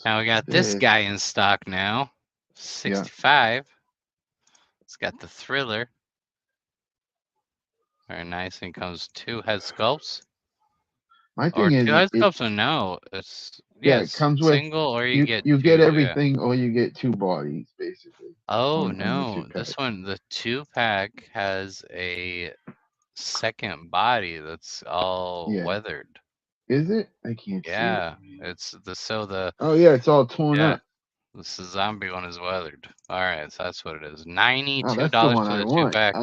Now we got this this, guy in stock now, yeah. 65. It's got the Thriller. Very nice. And comes two head sculpts. My Or thing two is head it. sculpts, or no. It's, Yeah, yeah, it it's comes with single, or you get you get two, yeah. everything, or you get two bodies basically Oh, on the no. two pack. This one, the two pack, has a second body that's all Yeah, weathered. is it? I can't see it. Yeah. The, Oh yeah, it's all torn yeah. up. This is zombie one is weathered. All right, so that's what it is. Oh, that's the $92 one for I the two want. pack,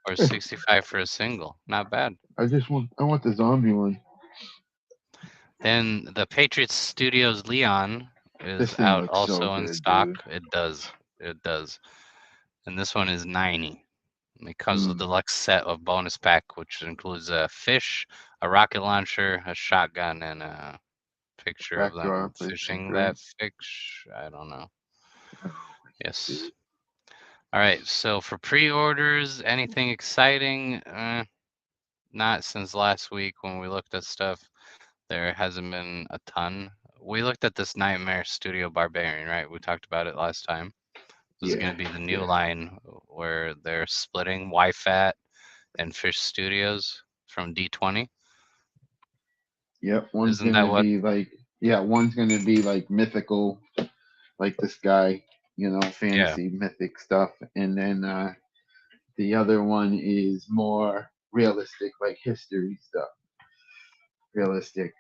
or 65 for a single. Not bad. I want the zombie one. Then the Patriots Studios Leon is This thing out looks so also in good, stock. dude. It does. It does. And this one is 90. And it comes with a Mm, deluxe set of bonus pack, which includes a fish, a rocket launcher, a shotgun, and a picture of them backdrop, I think, fishing right? that fish. I don't know. I don't know. I can't see Yes. it. All right. So for pre-orders, anything exciting? Not since last week when we looked at stuff. There hasn't been a ton. We looked at this Nightmare Studio Barbarian, right? We talked about it last time. This is going Yeah, to be the new yeah, line where they're splitting YFAT and Fish Studios from D20. yep. One's Isn't that gonna what? be like, yeah, one's gonna be like mythical, like this guy, Yeah. fantasy mythic stuff, and then the other one is more realistic, like history stuff, realistic,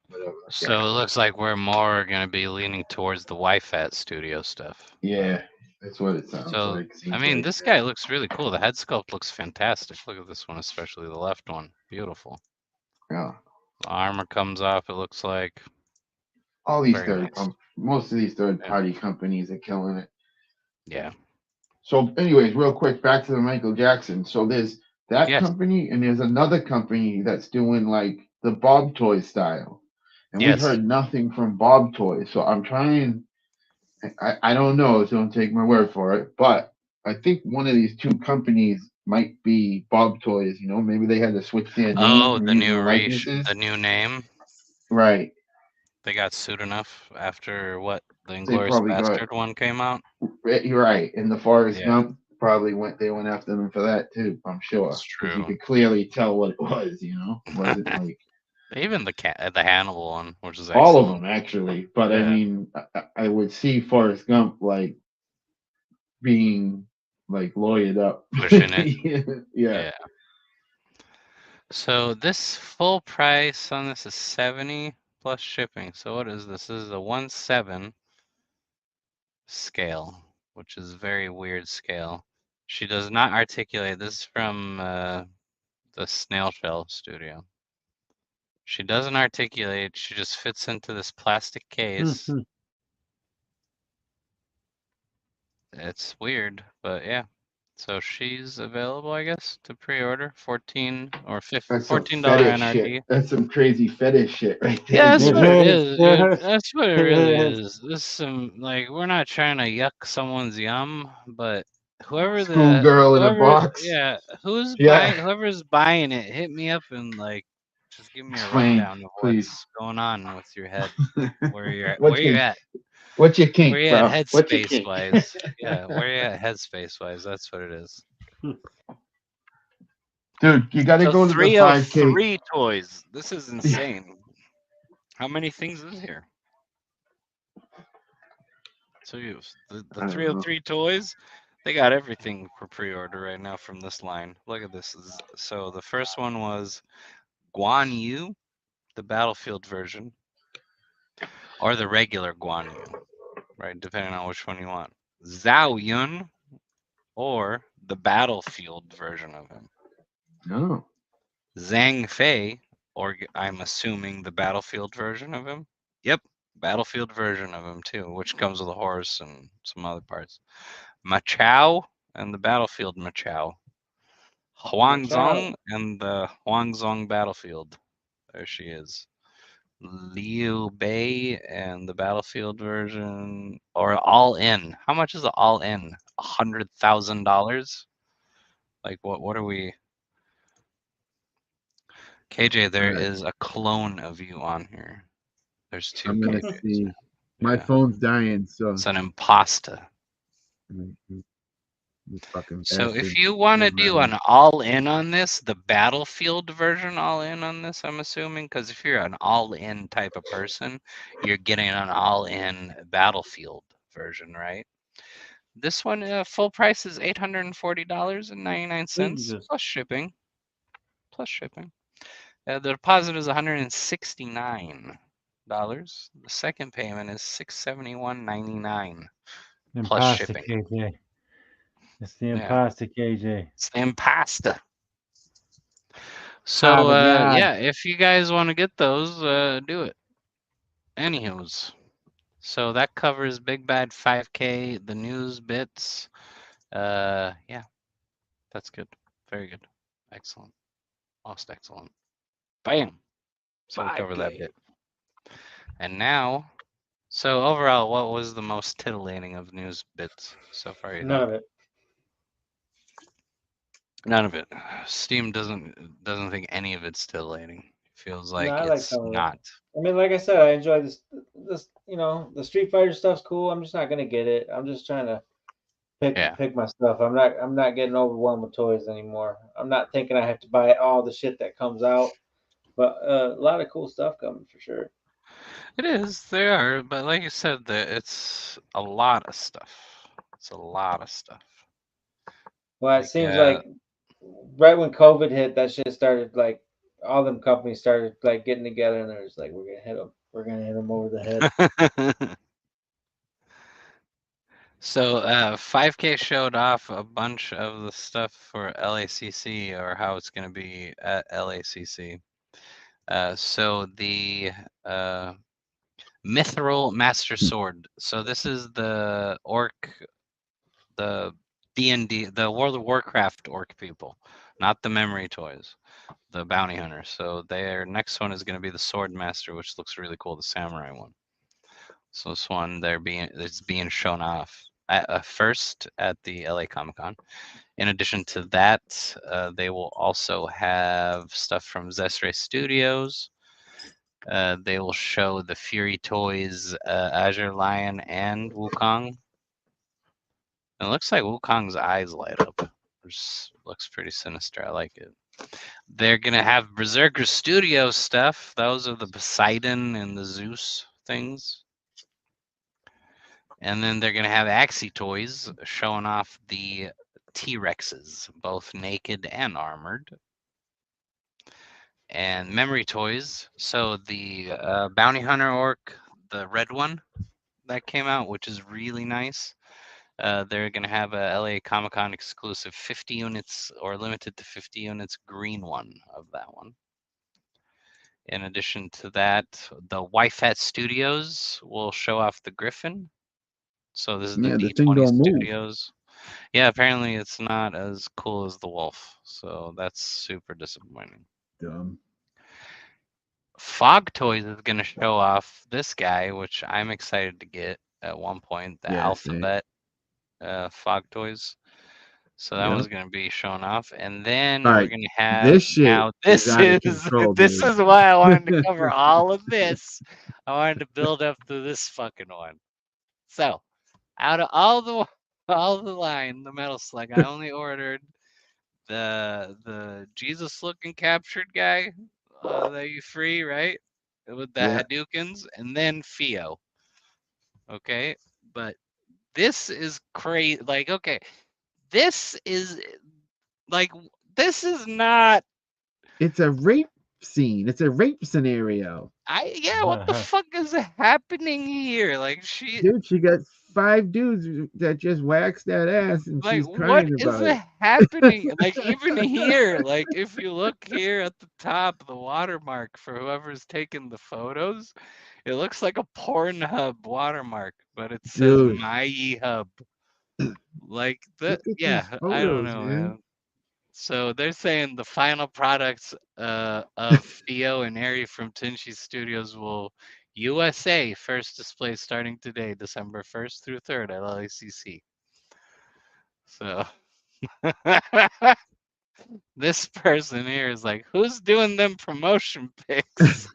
whatever. So it looks like we're more going to be leaning towards the YFAT studio stuff. Yeah, that's what it sounds So, like. I Seems mean, like, this guy looks really cool. The head sculpt looks fantastic. Look at this one, especially the left one. Beautiful. yeah. The armor comes off, it looks like. All these Very nice. most of these third Yeah. party companies are killing it. Yeah. So, anyways, real quick, back to the Michael Jackson. So there's that Yes. company, and there's another company that's doing like the Bob Toy style, and we've Yes. heard nothing from Bob Toys. So I'm trying. I don't know, so don't take my word for it. But I think one of these two companies might be Bob Toys. You know, maybe they had to switch their name Oh, from the using new the likenesses. the new name. Right. They got sued enough after what the They Inglorious probably got. Bastard one came out. You're right. And the Forrest Yeah, Gump probably went. They went after them for that too. I'm sure, it's because you true. could clearly tell what it was. You know, it wasn't like Even the Hannibal one, which is all of excellent. them actually. But I Yeah. mean, I would see Forrest Gump like being like lawyered up. Pushing it. Yeah. Yeah. So this full price on this is 70 plus shipping. So what is this? This is a 1/7 scale, which is very weird scale. She does not articulate. This is from the Snail Shell Studio. She doesn't articulate. She just fits into this plastic case. Mhm. It's weird, but yeah. So she's available, I guess, to pre-order. 14 or That's some $14 fetish shit. NRD. That's some crazy fetish shit right there. Yeah, that's dude. what it is, dude. It That's what it really is. is. This is some like we're not trying to yuck someone's yum, but Schoolgirl in a box. yeah, Yeah. whoever's buying it, hit me up and like just give me a Explain, rundown of please. what's going on with your head. Where you're at What's your What's your where kink, you at bro? What's your headspace kink? wise. Yeah, where you at headspace wise, that's what it is. Dude, you got to So go to the 5K. 303 toys. This is insane. How many things is here? So the I don't 303 toys, they got everything for pre-order right now from this line. Look at this. So the first one was Guan Yu, the Battlefield version, or the regular Guan Yu, right? Depending on which one you want. Zhao Yun, or the Battlefield version of him. know. Zhang Fei, or I'm assuming the Battlefield version of him. Yep, Battlefield version of him too, which comes with a horse and some other parts. Machao and the Battlefield Machao. Huangzong and the Huangzong Battlefield. There she is. Liu Bei and the Battlefield version, or all in. How much is the all in? $100,000. Like what are we? KJ, there Alright. is a clone of you on here. There's two I'm gonna KJs. see. My Yeah. phone's dying, so It's an imposter. you fucking So if bastard. you want to Never do mind. an all-in on this, the Battlefield version all-in on this, I'm assuming, because if you're an all-in type of person, you're getting an all-in Battlefield version, right? This one, full price is $840.99 Jesus. plus shipping. Plus shipping. The deposit is $169. The second payment is $671.99 plus Imposter shipping. KJ. It's the Yeah. imposter KJ. It's the impasta. So Father God. yeah, if you guys want to get those, do it. Anywho's. So that covers Big Bad 5K, the news bits. Yeah, that's good. Very good. Excellent. Most excellent. Bam. So we cover that bit. And now, so overall, what was the most titillating of news bits so far? You None think? of it. None of it. Steam doesn't think any of it's titillating. Feels No, like I like it's some of it. not. I mean, like I said, I enjoy this. The Street Fighter stuff's cool. I'm just not gonna get it. I'm just trying to Yeah. pick my stuff. I'm not getting overwhelmed with toys anymore. I'm not thinking I have to buy all the shit that comes out. But a lot of cool stuff coming for sure. It is. They are, but like you said, it's a lot of stuff. It's a lot of stuff. Well, it Like, seems like right when COVID hit, that shit started like all them companies started like getting together and they're just like, we're gonna hit them. We're gonna hit them over the head. So 5K showed off a bunch of the stuff for LACC, or how it's going to be at LACC. So the Mithril Master Sword. So this is the orc, the D&D, the World of Warcraft orc people. not the memory toys, the bounty hunter. So their next one is going to be the sword master, which looks really cool, the samurai one. So this one it's being shown off at first at the LA Comic Con. In addition to that, they will also have stuff from Zesray Studios. They will show the Fury Toys, Azure Lion, and Wukong. It looks like Wukong's eyes light up. Which looks pretty sinister. I like it. They're gonna have Berserker Studio stuff. Those are the Poseidon and the Zeus things. And then they're gonna have Axie Toys showing off the T-Rexes, both naked and armored. And Memory Toys. So the Bounty Hunter Orc, the red one that came out, which is really nice. They're going to have a LA Comic Con exclusive 50 units or limited to 50 units green one of that one. In addition to that, the YFAT Studios will show off the Griffin. So this is the the thing D20 don't move. Studios. Yeah, apparently it's not as cool as the Wolf. So that's super disappointing. Dumb. Fog Toys is going to show off this guy, which I'm excited to get at one point, the Alphabet Fog Toys. So that one's going to be shown off, and then we're going to have this shit. Now this is why I wanted to cover all of this. I wanted to build up to this fucking one. So, out of all the line, the Metal Slug, I only ordered the Jesus looking captured guy that you free, right? With the Hadoukens, and then Fio. Okay, but this is crazy. Like, okay, this is not. It's a rape scene. It's a rape scenario. What the fuck is happening here? Like, dude, she got 5 dudes that just waxed that ass, and like, she's crying about what is happening? Like, even here, like, if you look here at the top, the watermark for whoever's taking the photos, it looks like a Pornhub watermark, but it says My Hub. Like that, I don't know, man. So they're saying the final products of Theo and Ari from Tinchi Studios will USA first display starting today, December 1st through 3rd at LACC. So this person here is like, who's doing them promotion pics?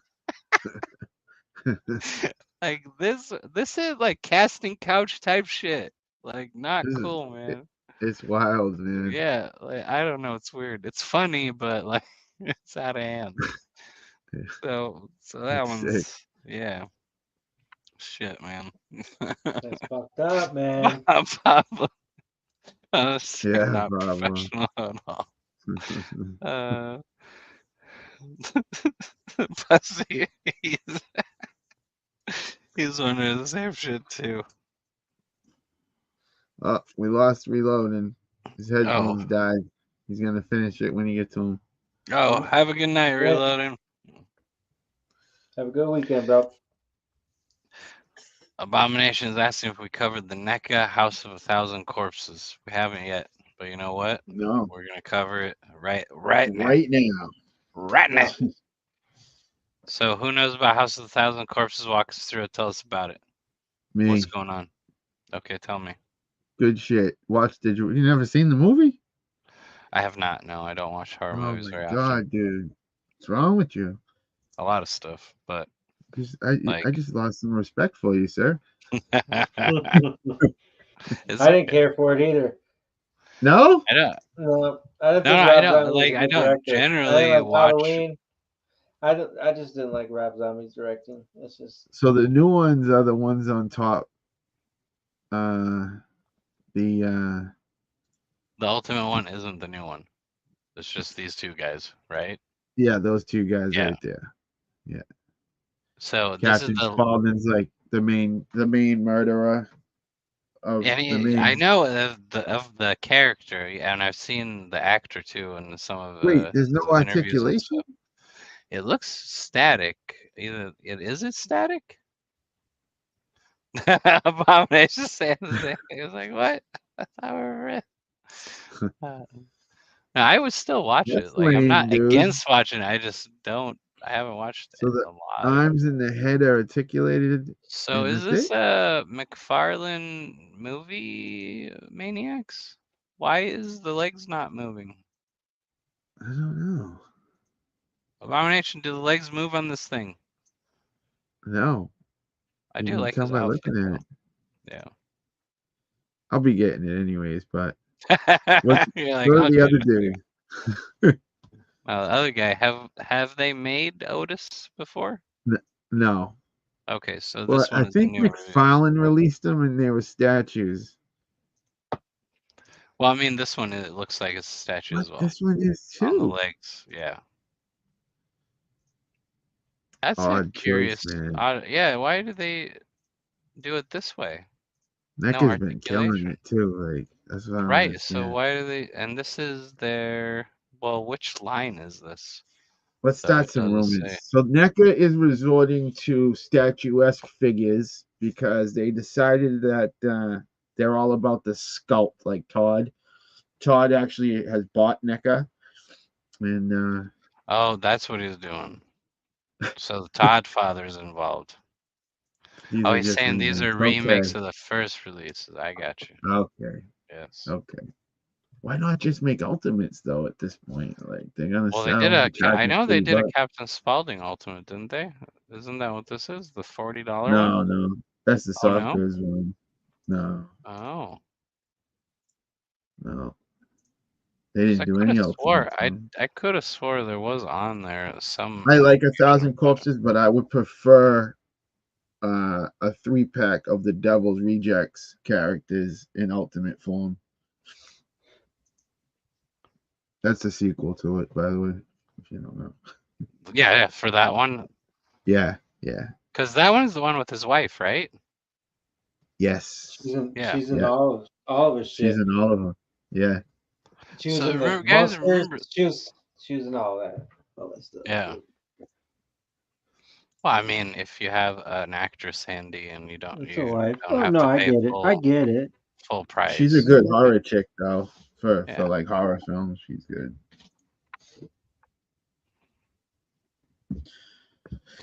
Like this is like casting couch type shit. Like, not cool, man. It's wild, man. Yeah, like, I don't know. It's weird. It's funny, but like it's out of hand. So that one's sick. Yeah. Shit, man. That's fucked up, man. Pablo. Not professional at all. Pussy, he's wondering the same shit too. Oh, we lost reloading. His headphones died. He's gonna finish it when he gets to him. Oh, have a good night, reloading. Have a good weekend, bro. Abomination is asking if we covered the NECA House of 1,000 Corpses. We haven't yet, but you know what? No, we're gonna cover it right now. So who knows about House of 1,000 Corpses? Walk us through it. Tell us about it. Me. What's going on? Okay, tell me. Good shit. You never seen the movie? I have not. No, I don't watch horror movies very often. Oh my god, dude. What's wrong with you? A lot of stuff, but I just lost some respect for you, sir. I didn't care for it either. No? I don't. No, I didn't think I don't like. I don't generally like watch. Halloween. I just didn't like Rob Zombie's directing. It's just. So the new ones are the ones on top. The Ultimate one isn't the new one. It's just these two guys, right? Yeah, those two guys right there. Yeah. So Captain Spaulding's like the main murderer. I know of the character, and I've seen the actor too, and some of the. Wait, there's no articulation. It looks static. Is it static? Abomination saying the same thing. It was like, what? I thought we were no, No, I would still watch That's it. Like I'm lame, not dude. against watching it. I just don't. I haven't watched So it the a lot. arms and the head are articulated. So and is that's this a McFarlane movie, Maniacs? Why is the legs not moving? I don't know. Abomination, do the legs move on this thing? No. I You do can like tell his by outfit. looking at it. Though. I'll be getting it anyways, but Yeah. what, You're like, what I'll are the get other it. dude? Well, the other guy, have they made Otis before? No. Okay, so Well, this I one's the think new release. McFarlane released them and they were statues. Well, I mean, this one it looks like it's a statue What? as well. This one is On the too. legs, yeah. That's a Odd curious. choice, man. Yeah, why do they do it this way? No NECA's been killing articulation. it too. Like that's what I don't Right. understand. So why do they? And this is their. Well, which line is this? Let's So start it some doesn't rumors. say. So NECA is resorting to statuesque figures because they decided that they're all about the sculpt, like Todd. Todd actually has bought NECA, and Oh, that's what he's doing. So the Todd father's involved. these Oh, are he's just saying these are remakes. remakes of the first releases. I got you. Okay. Yes. Okay. Why not just make Ultimates though? At this point, like they're gonna Well, they sell. did a. Charge I you know they did a $30. Captain Spaulding Ultimate, didn't they? Isn't that what this is? The $40 one? No, that's the Oh soft no. goods one. No, Oh. no, they didn't I do could have any swore Ultimates. No. I could have swore there was on there some. I like 1,000 Corpses, but I would prefer a 3-pack of the Devil's Rejects characters in Ultimate form. That's a sequel to it, by the way, if you don't know. Yeah, for that one. Yeah. Because that one's the one with his wife, right? Yes. She's in. Yeah. She's in Yeah. all of his shit. She's in all of them. Yeah. She was So in the remember, guys, monsters. remember. She was in all that. All that stuff. Yeah. Well, I mean, if you have an actress handy and you don't, It's you a wife. don't Oh have no, to I pay get it. I get it. full price. She's a good horror chick though. For Yeah. like horror films, she's good.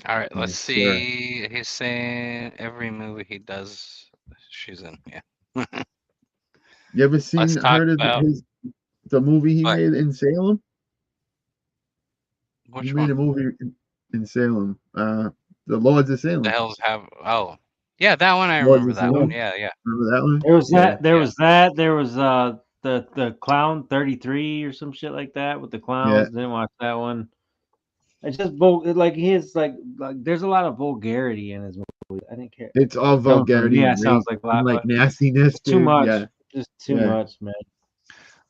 All right, let's Yes, see. He's saying every movie he does, she's in. Yeah. You ever seen Let's talk heard of about the movie he what? made in Salem? Which He made one? a movie in Salem. The Lords of Salem. The hell's have? Oh, yeah, that one. I Lords remember of that one. Salem? Yeah. Remember that one? There was Yeah. that. There was that. There was the clown 33 or some shit like that with the clowns. Didn't watch that one. I just like his like there's a lot of vulgarity in his movies. I didn't care. It's all vulgarity Yeah, and sounds rape like a lot, and like but nastiness, it's too dude. much. Yeah. Just too Yeah. much, man.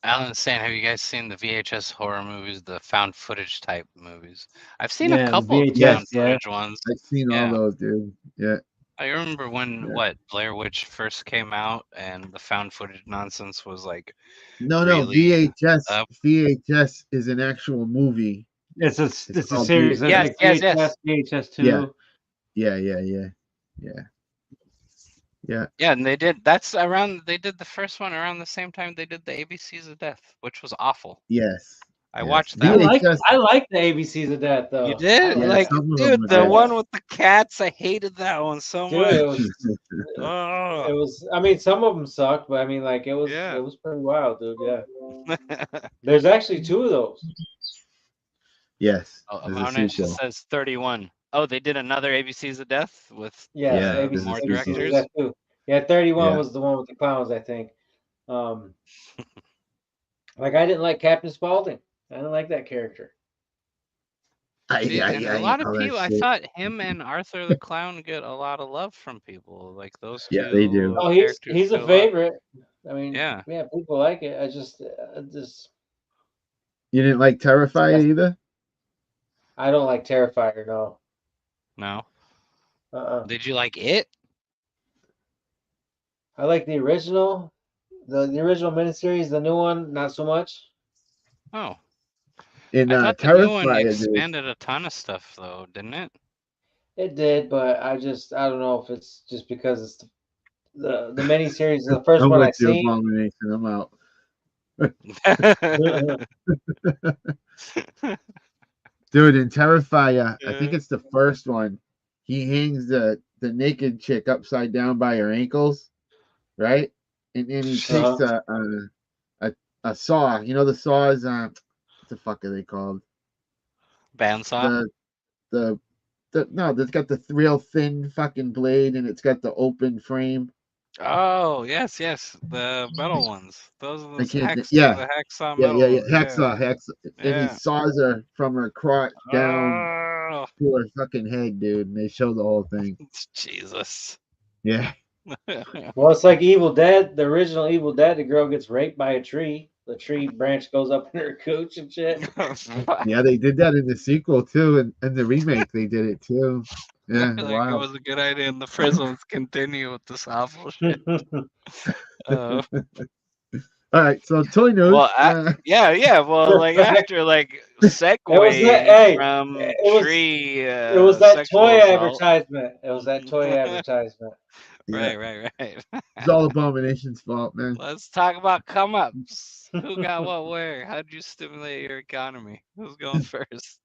Alan's saying, have you guys seen the VHS horror movies, the found footage type movies? I've seen Yeah, a the couple of VHS, found yeah. footage ones. I've seen all Yeah. those, dude. Yeah. I remember when Yeah. Blair Witch first came out, and the found footage nonsense was like No, really VHS. up. VHS is an actual movie. It's a called series. VHS. Yes, Like yes, VHS, yes. VHS 2. Yeah. Yeah, and they did. That's around. They did the first one around the same time they did the ABCs of Death, which was awful. Yes. I Yes. watched I that one. like the ABCs of that though. You did? I Like, some of them dude, were the good. one with the cats, I hated that one so Dude, much. it was. It Oh. was. I mean, some of them sucked, but I mean, like it was. Yeah. It was pretty wild, dude. Yeah. There's actually 2 of those. Yes. Oh, There's a Abomination sequel. says 31. Oh, they did another ABCs of Death with Yes, Yeah, ABC, more ABCs of directors. that too. Yeah, 31 Yeah. was the one with the clowns, I think. Like I didn't like Captain Spaulding. I didn't like that character. See, and a lot of all that people, I shit. thought him and Arthur the Clown get a lot of love from people. Like those two. Yeah, they do. Oh, characters he's a get lot. favorite. I mean, Yeah. people like it. I just You didn't like Terrifier either? I don't like Terrifier. No. No. Did you like it? I like the original, the original miniseries. The new one, not so much. Oh. In I thought the new one Terrifier, dude. expanded a ton of stuff, though, didn't it? It did, but I don't know if it's just because it's the miniseries. The first I'm one I with you, seen. Abomination. I'm out. Dude, in Terrifier, I think it's the first one. He hangs the naked chick upside down by her ankles, right? And then he takes a saw. You know the saws. What the fuck are they called? Bandsaw. The no, that's got the real thin fucking blade, and it's got the open frame. Oh yes, the metal ones. Those are I those can't. the hacksaw metal ones. Hacksaw. And he Yeah. saws her from her crotch down Oh, to her fucking head, dude. And they show the whole thing. Jesus. Yeah. Well, it's like Evil Dead, the original Evil Dead. The girl gets raped by a tree. The tree branch goes up in her cooch and shit. Yeah, they did that in the sequel too, and the remake they did it too. Yeah, Like it wow. was a good idea in the first one to continue with this awful shit. Uh, All right, so toy news. well, yeah. Well, like after like It was segue that. Hey, from tree it was that sexual toy assault. advertisement. It was that toy advertisement. Yeah, Right. it's all Abomination's fault, man. Let's talk about come ups. Who got what where? How did you stimulate your economy? Who's going first?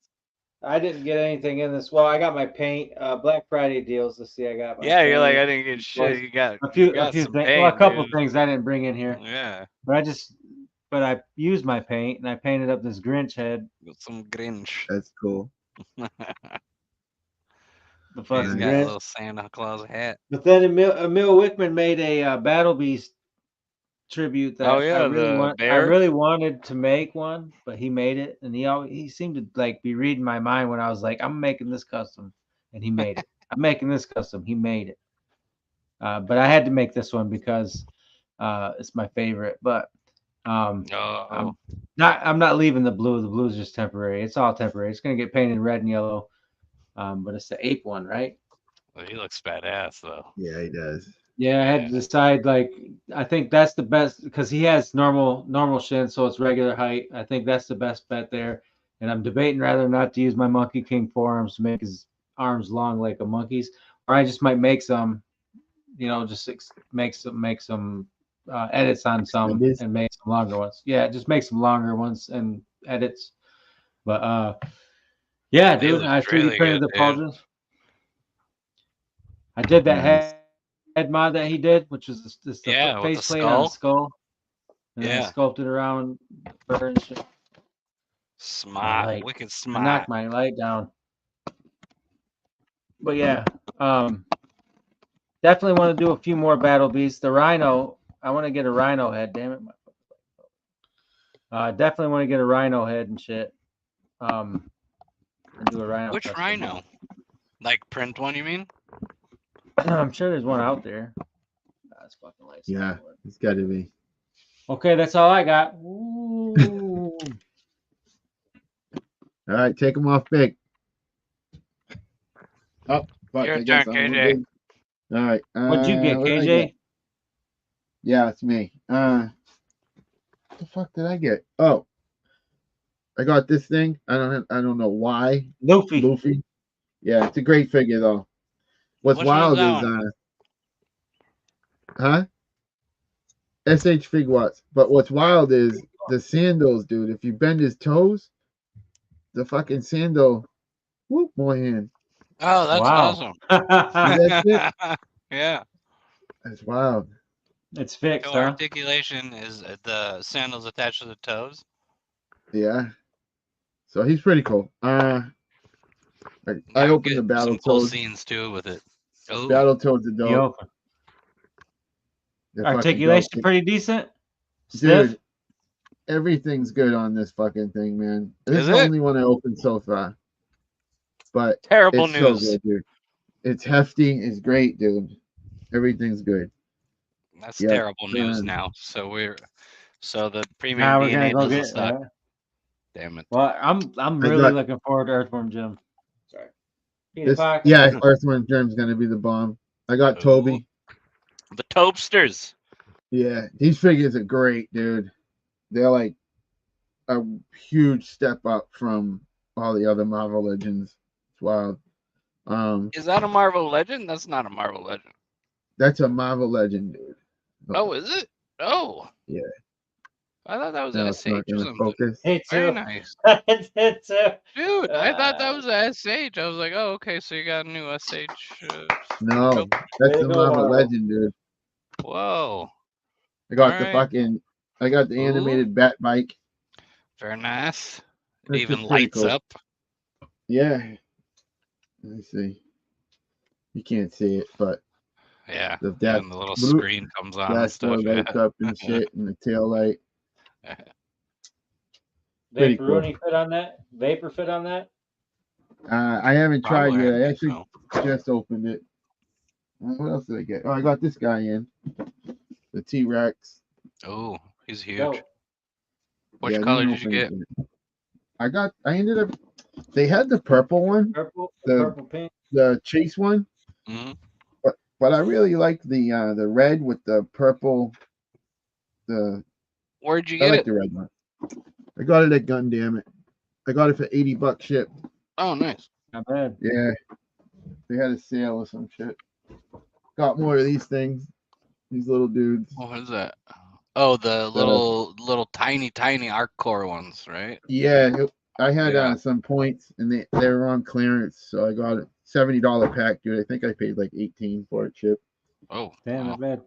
I didn't get anything in this. Well, I got my paint. Black Friday deals. Let's see. I got my Yeah, you're like, paint. I didn't get shit. You got a few some things. paint, Well, a couple dude. things I didn't bring in here, Yeah, but I used my paint and I painted up this Grinch head. with some Grinch. That's cool. The He's fucking got a Grinch. little Santa Claus hat. But then Emil Wickman made a Battle Beast tribute that Oh yeah, I bear. really wanted to make one, but he made it, and he seemed to like be reading my mind when I was like, I'm making this custom, and he made it. I'm making this custom. He made it. But I had to make this one because it's my favorite. But I'm not leaving the blue. The blue is just temporary. It's all temporary. It's gonna get painted red and yellow. But it's the ape one, right? Well, he looks badass though. Yeah, he does. Yeah, I had to decide. Like, I think that's the best because he has normal shin, so it's regular height. I think that's the best bet there. And I'm debating rather not to use my Monkey King forearms to make his arms long like a monkey's, or I just might make some, just make some edits on some and make some longer ones. Yeah, just make some longer ones and edits. But yeah, He dude, looks I 3D really printed good, the pauldrons. I did that head mod that he did, which was the Yeah, with the face plate on the skull. And Yeah. then sculpted around the fur and shit. Smart, wicked I smart. knocked my light down. But yeah, definitely want to do a few more Battle Beasts. The Rhino, I want to get a Rhino head. Damn it. Definitely want to get a Rhino head and shit. And do a Rhino. Which custom. Rhino? Like print one, you mean? I'm sure there's one out there. That's fucking lights. Yeah, it's got to be. Okay, that's all I got. Ooh. All right, take them off big. Oh, fuck, Your I guess turn, I'm KJ. big. All right. What'd you get, what did I KJ? get? Yeah, it's me. What the fuck did I get? Oh, I got this thing. I don't know why. Luffy. Yeah, it's a great figure though. What's Which one's wild that is SH Figwatts. But what's wild is the sandals, dude. If you bend his toes, the fucking sandal, whoop, more hand. Oh, that's awesome. That's it. Yeah. That's wild. It's fixed, So articulation is the sandals attached to the toes. Yeah. So he's pretty cool. I opened the battle some cool toads. scenes too with it. Oh. Battle toads are dope. Articulation pretty decent. Dude, Stiff? everything's good on this fucking thing, man. This Is is the it? only one I opened so far. But Terrible it's news. so good, dude. It's hefty. It's great, dude. Everything's good. That's terrible news now. So the premium Now we're DNA gonna go doesn't get stock. Damn it. Well, I'm really looking forward to Earthworm Jim. Sorry. Earthworm Jim's gonna be the bomb. I got Toby. The Topesters. Yeah, these figures are great, dude. They're like a huge step up from all the other Marvel Legends. It's wild. Is that a Marvel Legend? That's not a Marvel Legend. That's a Marvel Legend, dude. Oh, is it? Oh. Yeah. I thought that was Now it's not SH or gonna something. focus. Me Very too. nice. I did too. Dude, I thought that Ah, was a SH. I was like, oh, okay, so you got a new SH. No, Filter. that's way the to go, Marvel Marvel. Legend, dude. Whoa. I got Alright. I got the Ooh. animated bat bike. Very nice. It That's even just pretty lights cool. up. Yeah. Let me see. You can't see it, but Yeah. the And the little screen comes on and stuff. dashboard lights up and shit, and the tail light. Pretty cool. Vaporuni fit on that? Vapor fit on that? I haven't tried Probably, yet. I I think actually so. just opened it. What else did I get? Oh, I got this guy in. The T-Rex. Oh, he's huge. Dope. Which Yeah, I color didn't did you open get? it yet. I ended up. They had the purple one, Purple, The- purple pink. the chase one, hmm but I really like the red with the purple. Where'd you I get like it? the red one. I got it at Gundam. I got it for $80 shipped. Oh, nice. Not bad. Yeah, they had a sale or some shit. Got more of these things. These little dudes. What is that? Oh, the little tiny arc core ones, right? Yeah, I had Yeah. some points, and they were on clearance, so I got a $70 pack, dude. I think I paid like 18 for it shipped. Oh, Damn, wow. not bad.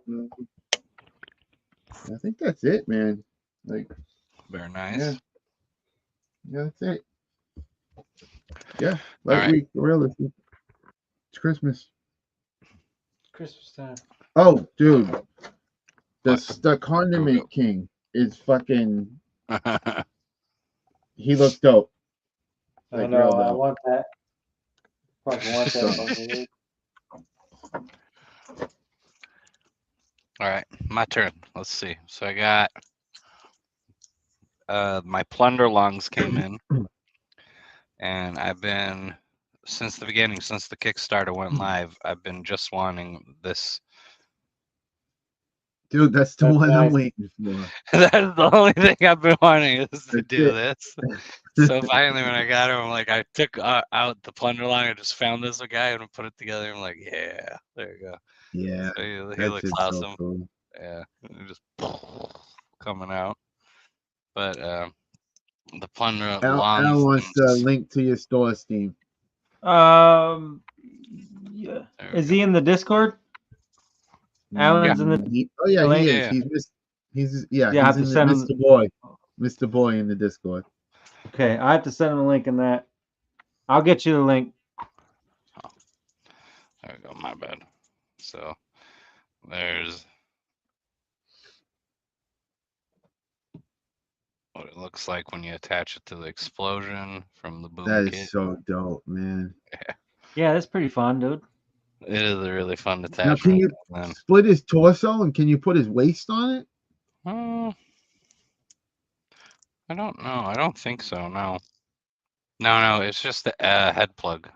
I think that's it, man. Like, Very nice. yeah, that's it. Yeah, light All right. week, realistic. It's Christmas. Christmas time. Oh, dude, What? the Condiment King is fucking. He looks dope. I Like, know. real I dope. want that. Fucking want that fucking week. All right, my turn. Let's see. So I got my plunder lungs came in, and I've been since the beginning, since the Kickstarter went live, I've been just wanting this. Dude, that's the That's one I'm nice. waiting for. That's the only thing I've been wanting is to That's do it. this. So finally, when I got him, I'm like, I took out the plunder lung. I just found this guy and put it together. I'm like, yeah, there you go. Yeah, So he that looks shit's so awesome. cool. Yeah, just coming out. But the plunder Al lungs. wants to link to your store, Steve. Yeah. There we Is go. he in the Discord? Alan's in the. Oh yeah, link? he is. Yeah. He's Yeah, I he's have in to the send him. Mr. Boy in the Discord. Okay, I have to send him a link in that. I'll get you the link. There we go. My bad. So there's what it looks like when you attach it to the explosion from the boom That kit. is so dope, man. Yeah, that's pretty fun, dude. It is a really fun Now, attachment. can you split his torso and can you put his waist on it? I don't know. I don't think so. No. No. It's just the head plug.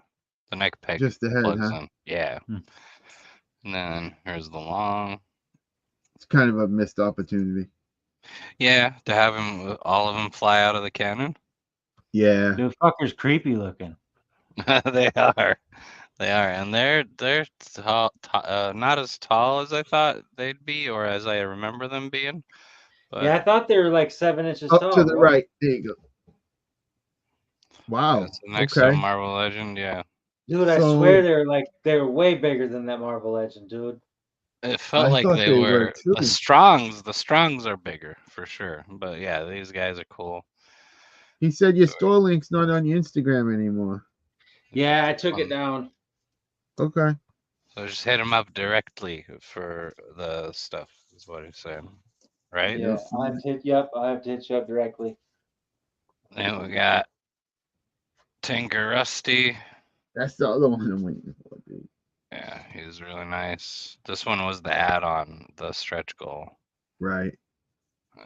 The neck peg Just the head, plugs huh? in. Yeah. Hmm. And then here's the long. It's kind of a missed opportunity. Yeah, to have him, all of them fly out of the cannon. Yeah. Dude, fucker's creepy looking. They are. They are, and they're tall, not as tall as I thought they'd be, or as I remember them being. But Yeah, I thought they were like 7 inches Up tall. to the bro. right. There you go. Wow. it's next to Okay. Marvel Legend. Yeah, Dude, I So- swear they're way bigger than that Marvel Legend, dude. it felt I like thought they they were were too. the Strongs. The Strongs are bigger for sure, but yeah, these guys are cool. He said your store link's not on your Instagram anymore. Yeah, I took it down. Okay. So just hit him up directly for the stuff. Is what he's saying, right? Yeah, I have to hit you up. I have to hit you up directly. Then we got Tinker Rusty. That's the other one I'm waiting for, dude. Yeah, he's really nice. This one was the add-on, the stretch goal. Right.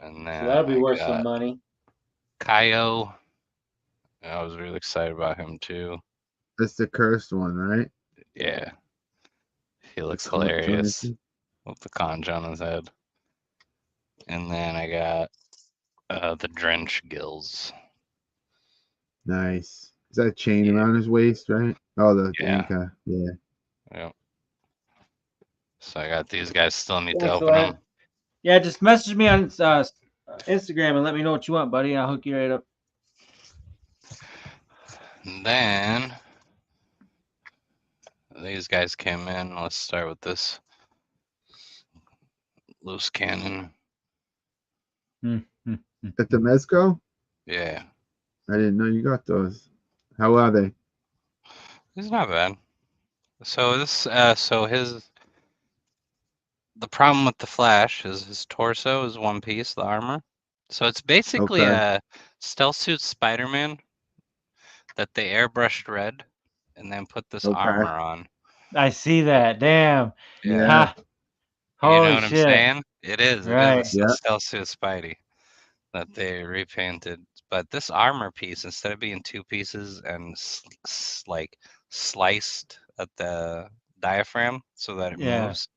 And then So that'll be I worth got some money. Kaio. I was really excited about him too. That's the cursed one, right? Yeah. He looks Conch on hilarious his- with the conch on his head. And then I got the Drench Gills. Nice. Is that a chain Yeah. around his waist, right? Oh, the Yeah. NECA. Yeah. Yep. So I got these guys. Still need to Thanks, open Lad. them. Yeah, just message me on Instagram and let me know what you want, buddy. I'll hook you right up. And then these guys came in. Let's start with this loose cannon. At the Mezco? Yeah, I didn't know you got those. How are they? it's not bad. So the problem with the Flash is his torso is one piece, the armor. So it's basically Okay. a stealth suit Spider-Man that they airbrushed red and then put this Okay. armor on. I see that. Damn. Yeah. Ha. You know Holy what I'm shit. saying? It is Right. a Yeah. stealth suit Spidey that they repainted. But this armor piece, instead of being two pieces and like sliced at the diaphragm so that it Yeah. moves,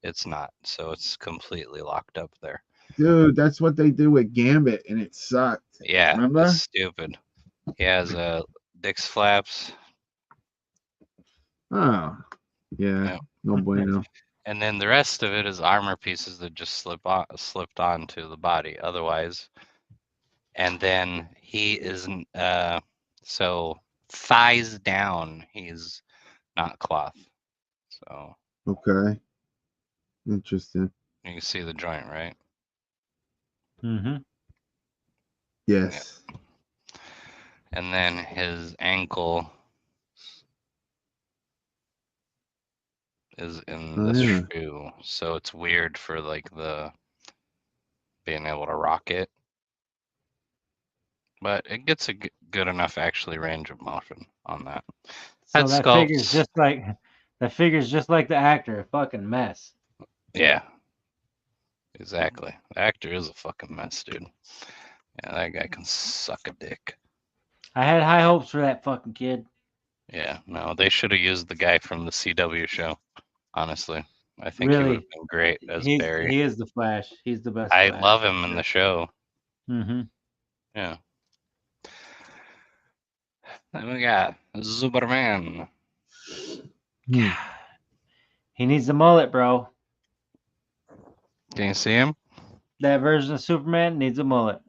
it's not. So it's completely locked up there. Dude, that's what they did with Gambit, and it sucked. Yeah, Remember? it's stupid. He has Dick's flaps. Oh. Yeah. Yeah. No bueno. And then the rest of it is armor pieces that just slipped onto the body otherwise. And then he isn't so thighs down, he's not cloth. So Okay. Interesting. you can see the joint, right? Mm-hmm. Yes. And then his ankle is in Oh, this yeah. shoe. So it's weird for like the being able to rock it. But it gets a good enough actually range of motion on that. So Head that figure's sculpts. just like the actor. A fucking mess. Yeah. Exactly. The actor is a fucking mess, dude. Yeah, that guy can suck a dick. I had high hopes for that fucking kid. Yeah, no, they should have used the guy from the CW show. Honestly, I think he would Really, have been great as he Barry. is the Flash. He's the best I Flash. love him in the show. Mm-hmm. Yeah. Then we got Superman. Hmm. He needs a mullet, bro. Can you see him? That version of Superman needs a mullet.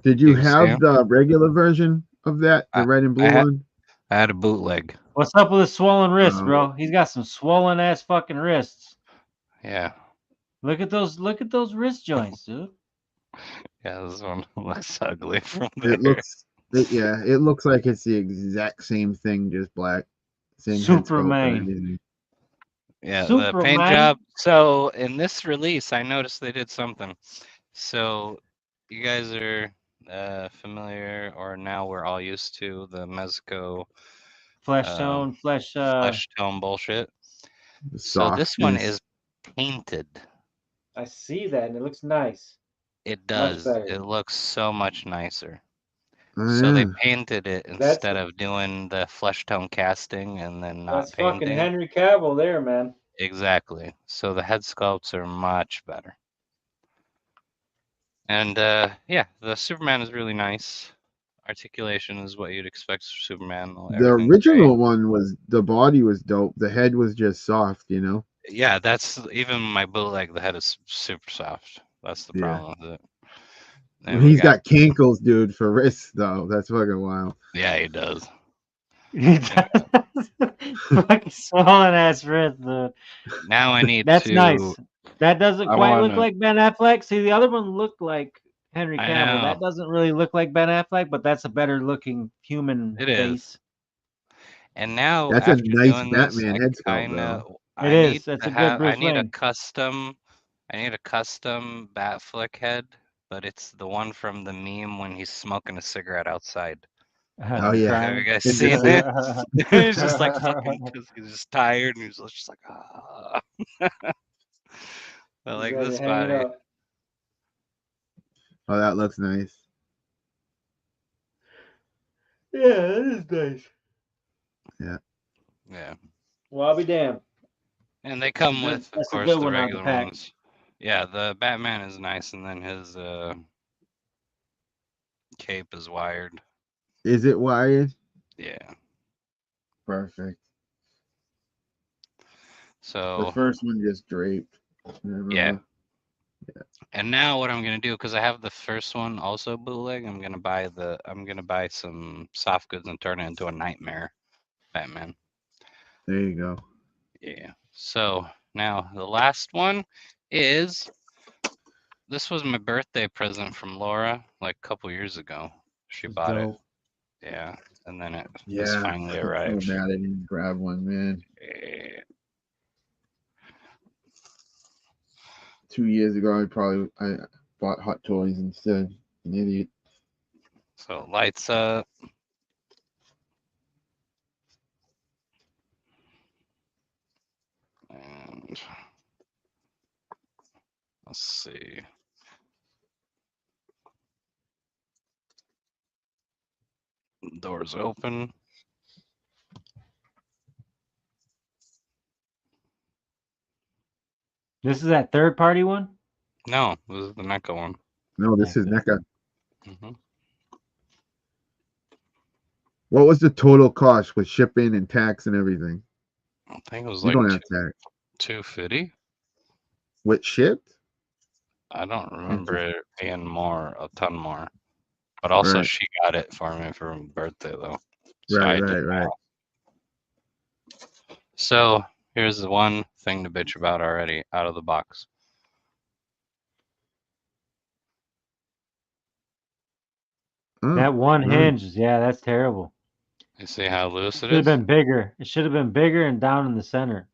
Did you You can see have him? the regular version of that? The I- red and blue I had- one? I had a bootleg. What's up with his swollen wrists, Oh. bro? He's got some swollen ass fucking wrists. Yeah. Look at those wrist joints, dude. Yeah, this one looks ugly from there. It looks it looks like it's the exact same thing, just black. Same head sculpt and Superman. everything. Yeah, the paint Superman. job. So in this release, I noticed they did something. So you guys are familiar, or now we're all used to the Mezco Flesh tone, flesh flesh tone bullshit. The So this one softness. is painted. I see that and it looks nice. It Much does. better. It looks so much nicer. Oh, So they yeah. painted it instead of doing the flesh tone casting and then not That's fucking painting. Henry Cavill there, man. Exactly. So the head sculpts are much better. And yeah, the Superman is really nice. Articulation is what you'd expect for Superman. The Everything's original great. one was the body was dope. The head was just soft, you know. Yeah, that's even my bootleg. The head is super soft. That's the Yeah. problem with it. Then we He's got cankles, dude, for wrists though. That's fucking wild. Yeah, he does. Fucking swollen ass wrist, dude. Now I need That's to. nice. That doesn't I quite look wanna- like Ben Affleck. See, the other one looked like Henry I Cavill. know. That doesn't really look like Ben Affleck, but that's a better looking human It is. face. And now That's a after nice doing this, Batman I head sculpt, kind of. though. It is. That's a good Bruce I need a Wayne. custom. I need a custom Batfleck head, but it's the one from the meme when he's smoking a cigarette outside. Oh, yeah. Have you guys It's seen just- it? He's just like fucking, because he's just tired and he's just like, ah. I like this body. Oh, that looks nice. Yeah, that is nice. Yeah. Well, I'll be damned. And they come Good- with, of that's a course, good the one out of the regular pack. ones. Yeah, the Batman is nice, and then his cape is wired. Is it wired? Yeah. Perfect. The So first one just draped. yeah. And now what I'm gonna do, because I have the first one also bootleg, I'm gonna buy some soft goods and turn it into a nightmare Batman. There you go. Yeah. So now the last one is, this was my birthday present from Laura like a couple years ago. She bought it. Dope. Yeah. And then it just Yeah. finally I'm so arrived. mad I didn't grab one, man. Eh, 2 years ago, I bought Hot Toys instead. An idiot. So it lights up. And let's see. Doors open. This is that third party one? No, this is the NECA one. No, this is NECA. Hmm. What was the total cost with shipping and tax and everything? I think it was You like don't have tax. 250. With shipped? I don't remember it being a ton more. But also, Right. she got it for me for my birthday, though. So Right, I did right. math. So here's the one thing to bitch about already out of the box. That one hinge, yeah, that's terrible. You see how loose it Should have is? been bigger. It should have been bigger and down in the center.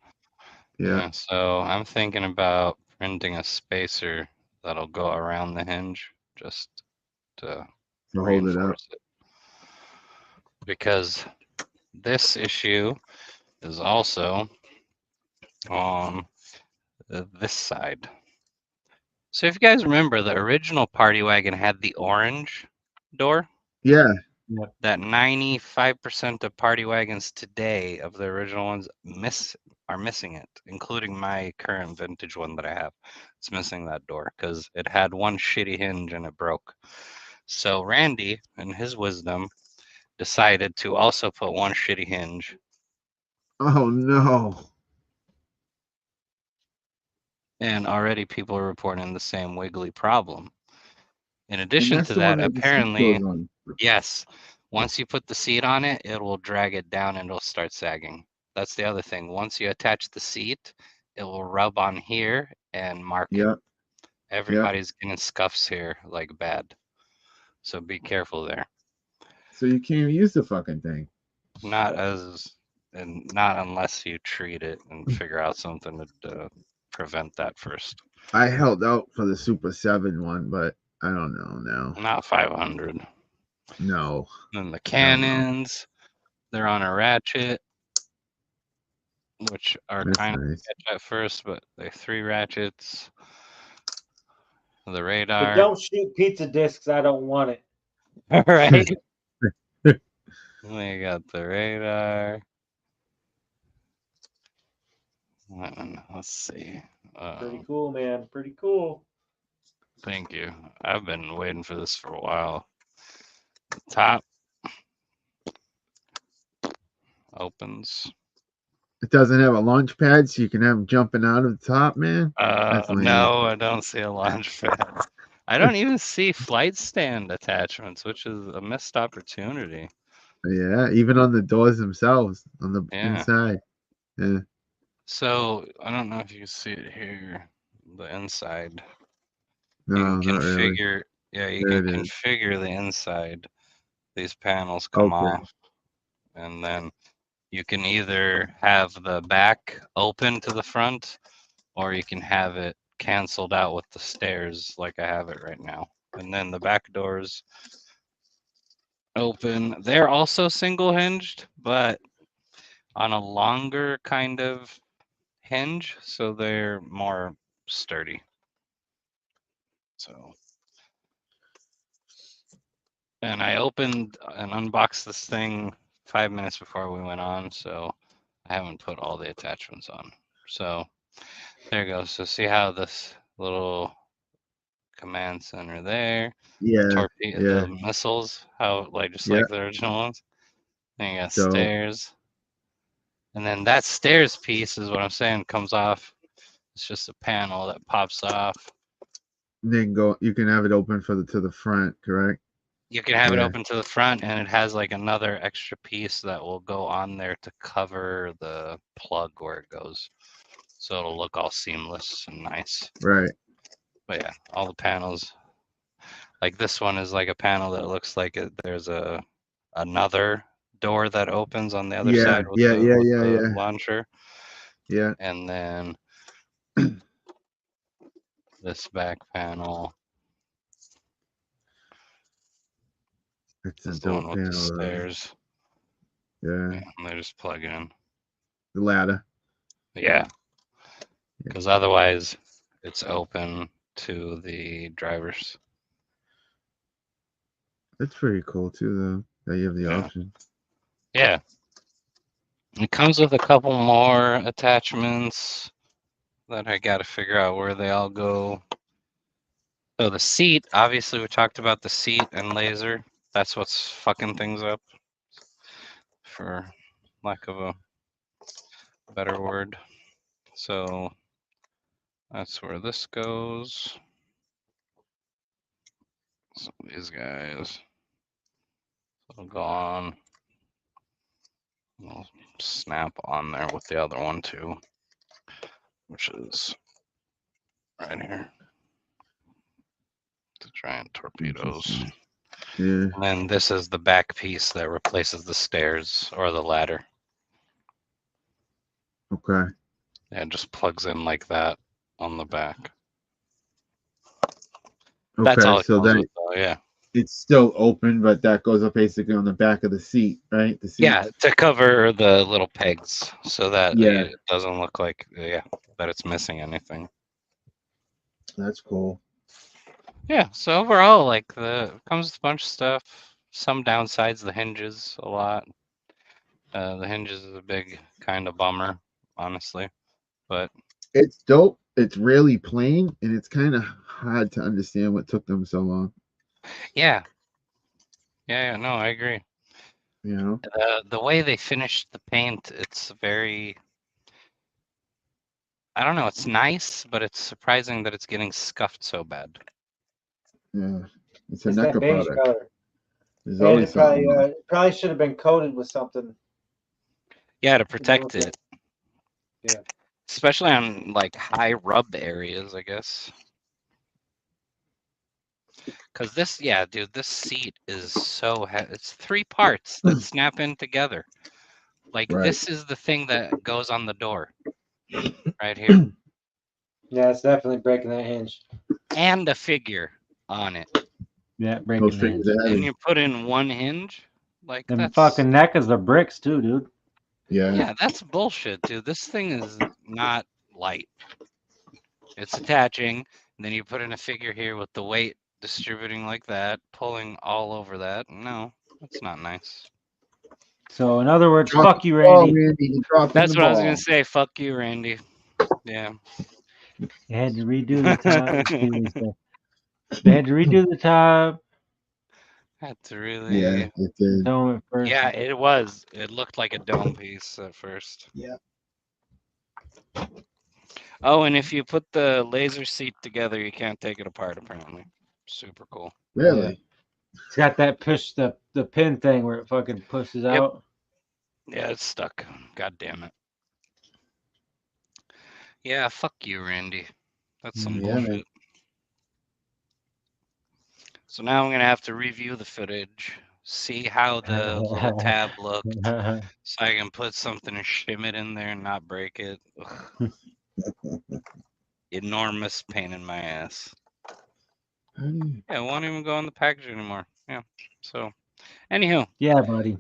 Yeah. So I'm thinking about printing a spacer that'll go around the hinge just to To hold it up. reinforce it. Because this issue is also on this side. So if you guys remember, the original Party Wagon had the orange door. Yeah. That 95% of Party Wagons today, of the original ones, are missing it, including my current vintage one that I have. It's missing that door because it had one shitty hinge and it broke. So Randy, in his wisdom, decided to also put one shitty hinge. Oh no. And already people are reporting the same wiggly problem. In And addition that's to the one that, that the seat apparently, goes on. yes, once you put the seat on it, it will drag it down and it'll start sagging. That's the other thing. Once you attach the seat, it will rub on here and mark it. Yeah. Everybody's getting scuffs here like bad. So be careful there. So you can't even use the fucking thing. Not unless you treat it and figure out something to prevent that first. I held out for the Super 7 one, but I don't know now. Not 500. No. Then the Hell no. cannons, they're on a ratchet, which are That's kind of nice. sketch at first, but they're 3 ratchets. The But radar. don't shoot pizza discs. I don't want it. Right? We got the radar. Let's see. Pretty cool, man. Pretty cool. Thank you. I've been waiting for this for a while. The top opens. It doesn't have a launch pad, so you can have them jumping out of the top, man. That's lame. No, I don't see a launch pad. I don't even see flight stand attachments, which is a missed opportunity. Yeah, even on the doors themselves, on the Yeah. inside. Yeah. So I don't know if you can see it here, the inside. No, You can not really. configure, yeah, you There can it is. configure the inside. These panels come Okay. off, and then you can either have the back open to the front, or you can have it canceled out with the stairs like I have it right now. And then the back doors open. They're also single hinged, but on a longer kind of hinge, so they're more sturdy. So, and I opened and unboxed this thing 5 minutes before we went on, so I haven't put all the attachments on. So there you go. So see how this little command center there, Yeah. torpedo, Yeah. the missiles, how like just Yeah. like the original ones. Then you got So stairs, and then that stairs piece is what I'm saying comes off. It's just a panel that pops off, then go. You can have it open for to the front, correct? You can have it Yeah. open to the front, and it has like another extra piece that will go on there to cover the plug where it goes. So it'll look all seamless and nice. Right. But yeah, all the panels. Like this one is like a panel that looks like there's another door that opens on the other Yeah. side with Yeah. Yeah. with Yeah. the Yeah. launcher. Yeah. And then this back panel It's a is the one dope with the panel. stairs. Yeah. Yeah, and they just plug in. The ladder. Yeah, because otherwise it's open to the drivers. That's pretty cool too, though. That you have the Yeah. option. Yeah. It comes with a couple more attachments that I got to figure out where they all go. So the seat, obviously we talked about the seat and laser. That's what's fucking things up, for lack of a better word. So that's where this goes. So these guys will go on. We'll snap on there with the other one too, which is right here. The giant torpedoes. Yeah. And then this is the back piece that replaces the stairs or the ladder. Okay. Yeah, it just plugs in like that on the back. That's Okay. all it So comes then with, though, yeah. it's still open, but that goes up basically on the back of the seat, right? The seat. Yeah, to cover the little pegs so that Yeah. it doesn't look like, that it's missing anything. That's cool. Yeah, so overall, like, it comes with a bunch of stuff. Some downsides, the hinges a lot. The hinges is a big kind of bummer, honestly. But It's dope. It's really plain, and it's kind of hard to understand what took them so long. yeah. Yeah, no, I agree. You know. The way they finished the paint, it's very, I don't know, it's nice, but it's surprising that it's getting scuffed so bad. Yeah. It's a It's that NECA beige product. color. There's And always it probably something. probably should have been coated with something. Yeah, to protect it. Yeah. Especially on like high rub areas, I guess. Because this, yeah, dude, this seat is so heavy. It's 3 parts that snap in together. Like, Right. this is the thing that goes on the door right here. Yeah, it's definitely breaking that hinge. And a figure on it. Yeah, Those breaking the hinge. figures are And heavy. you put in one hinge? Like, Them that's... fucking NECAs are bricks too, dude. Yeah. Yeah, that's bullshit, dude. This thing is not light. It's attaching, and then you put in a figure here with the weight distributing like that, pulling all over that. No, that's not nice. So in other words, Drop fuck you, the ball, Randy. Randy. You're dropping That's the what I was ball. gonna say. Fuck you, Randy. Yeah. They had to redo the top. They had to redo the top. Had to really. Yeah, it did. Dome at first. Yeah, it was. It looked like a dome piece at first. Yeah. Oh, and if you put the laser seat together, you can't take it apart. Apparently, super cool. Really? It's got that push the pin thing where it fucking pushes Yep. out. Yeah, it's stuck. God damn it. Yeah, fuck you, Randy. That's some Yeah, bullshit. man. So now I'm gonna have to review the footage, see how the little tab looked, so I can put something and shim it in there and not break it. Ugh. Enormous pain in my ass. Yeah, it won't even go on the package anymore. Yeah. So, anywho, Yeah, buddy.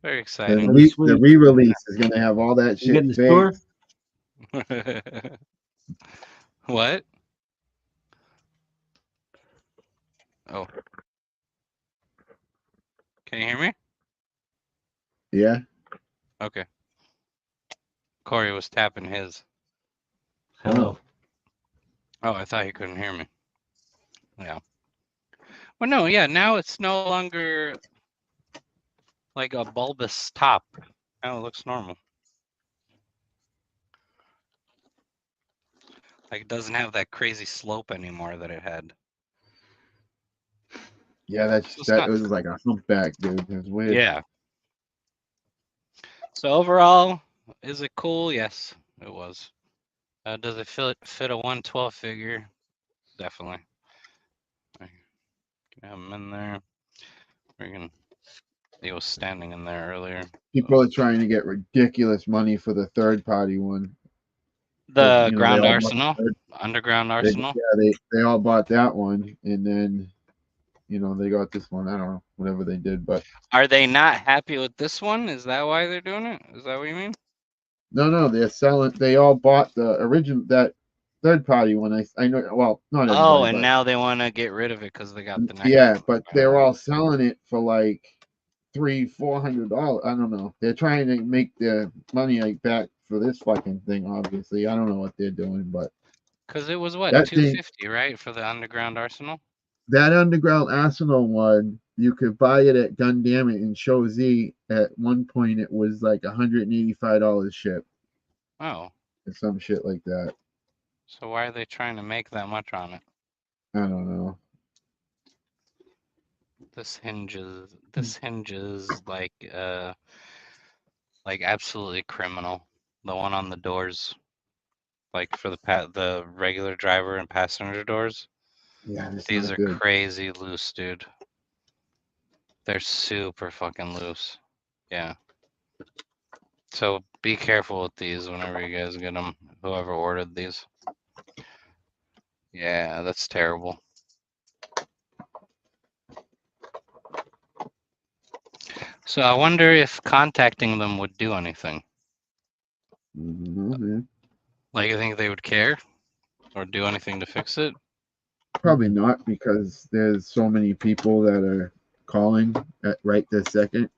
very The exciting. re-release is gonna have all that You getting shit the fixed. score? What? Oh. Can you hear me? Yeah. Okay. Corey was tapping his. Hello. Oh, I thought you couldn't hear me. Yeah. Well, no, yeah, now it's no longer like a bulbous top. Now it looks normal. Like it doesn't have that crazy slope anymore that it had. Yeah, It's that not- was like a humpback, dude. It was weird. Yeah. So overall, is it cool? Yes, it was. Does it fit a 112 figure? Definitely. I can have him in there. He was standing in there earlier. People are trying to get ridiculous money for the third party one. The You know, Ground they all Arsenal, bought Underground they, Arsenal. yeah, they all bought that one, and then they got this one. I don't know, whatever they did, but Are they not happy with this one? Is that why they're doing it? Is that what you mean? no, they're selling. They all bought the original that third party one. I know. Well, not everybody, Oh, and but now they want to get rid of it because they got the NECA. yeah, but they're all selling it for like $300-400. I don't know. They're trying to make their money like back for this fucking thing. Obviously, I don't know what they're doing, but Because it was what, that thing, 250, right, for the Underground Arsenal? that Underground Arsenal one, you could buy it at Gundam in Show Z. At one point, it was like $185 shipped Oh, or some shit like that. so why are they trying to make that much on it? I don't know. This hinges like absolutely criminal. The one on the doors, like for the regular driver and passenger doors. Yeah, it's These not are good. crazy loose, dude. They're super fucking loose. Yeah. So be careful with these whenever you guys get them. Whoever ordered these. Yeah, that's terrible. So I wonder if contacting them would do anything. No, man. Like, you think they would care or do anything to fix it? Probably not, because there's so many people that are calling at right this second.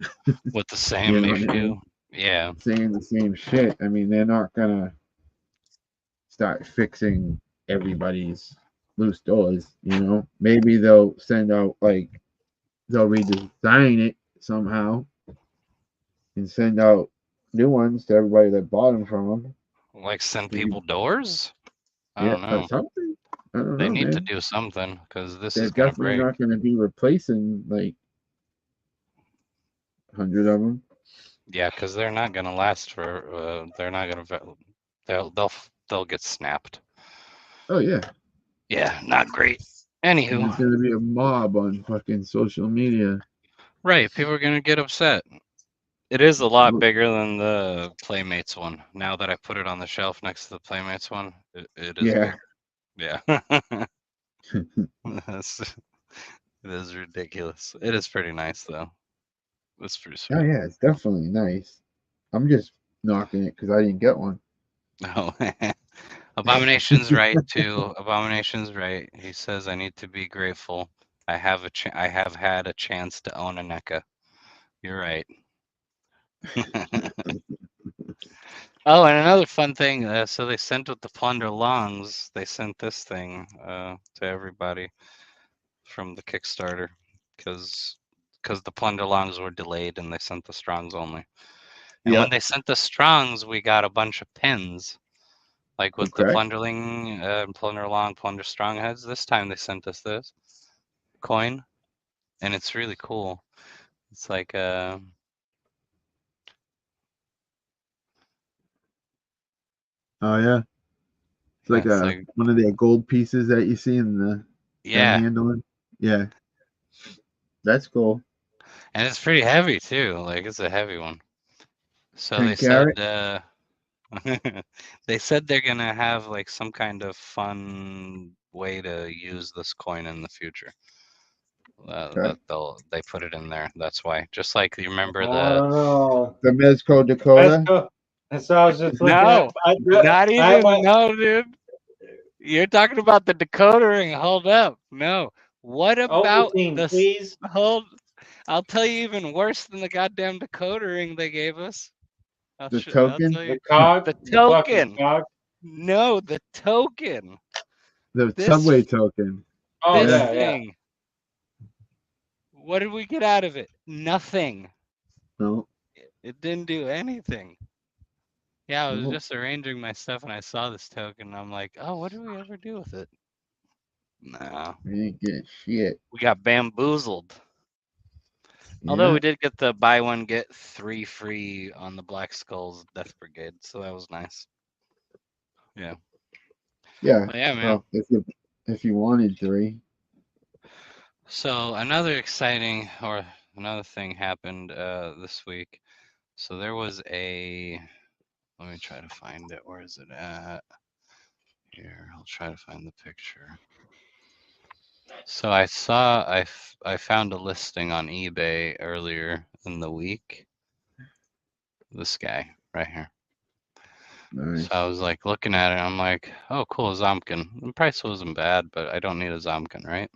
With the You same know what I issue? mean? Yeah. Saying the same shit. I mean, they're not gonna start fixing everybody's loose doors. Maybe they'll send out they'll redesign it somehow and send out new ones to everybody that bought them from them. Like send people doors? I Yeah, don't or know. something. I don't They know, need to man. do something because this They're is gonna definitely break. not going to be replacing like 100 of them. Yeah, because they're not gonna last for. They're not gonna. They'll get snapped. Oh yeah, Yeah, not great. and Anywho, there's going to be a mob on fucking social media. right? People are gonna get upset. It is a lot bigger than the Playmates one. Now that I put it on the shelf next to the Playmates one, it is Yeah. big. Yeah. That's, it is ridiculous. It is pretty nice though. It's pretty Oh sweet. yeah, it's definitely nice. I'm just knocking it because I didn't get one. No. Abomination's right too. Abomination's right. He says I need to be grateful. I have had a chance to own a NECA. You're right. Oh, and another fun thing. So they sent with the plunder longs. They sent this thing to everybody from the Kickstarter because the plunder longs were delayed and they sent the strongs only. And Yeah. when they sent the strongs, we got a bunch of pins, like with the Okay. plunderling, plunder long, plunder strong heads. This time they sent us this coin, and it's really cool. It's like Oh yeah. It's like it's like one of the gold pieces that you see in the gun yeah, handling. Yeah. That's cool. and it's pretty heavy too. Like it's a heavy one. So 10 they said carat. they said they're gonna have like some kind of fun way to use this coin in the future. Okay. They put it in there. That's why. Just like you remember I don't know. The Mezco Let's Dakota. go. And so I was just looking no, at. not I even went. no, dude. You're talking about the decoder ring. Hold up. No. What about Ovaltine, the please. hold? I'll tell you even worse than the goddamn decoder ring they gave us. I'll The tell token. you The cog. the The fucking token. cog. No, the token. The This subway token. Oh this Yeah. yeah, yeah. thing. What did we get out of it? Nothing. No. It didn't do anything. Yeah, I was Oh, just arranging my stuff and I saw this token. And I'm like, oh, what do we ever do with it? No, we ain't getting shit. we got bamboozled. Although Yeah. we did get the buy one get 3 free on the Black Skulls Death Brigade, so that was nice. Yeah. Yeah. But yeah, man. Well, if you wanted 3. So another exciting or another thing happened this week. So there was a. Let me try to find it. Where is it at? Here, I'll try to find the picture. So I found a listing on eBay earlier in the week. This guy right here. Nice. So I was like looking at it. I'm like, oh, cool, Zomkin. The price wasn't bad, but I don't need a Zomkin, right?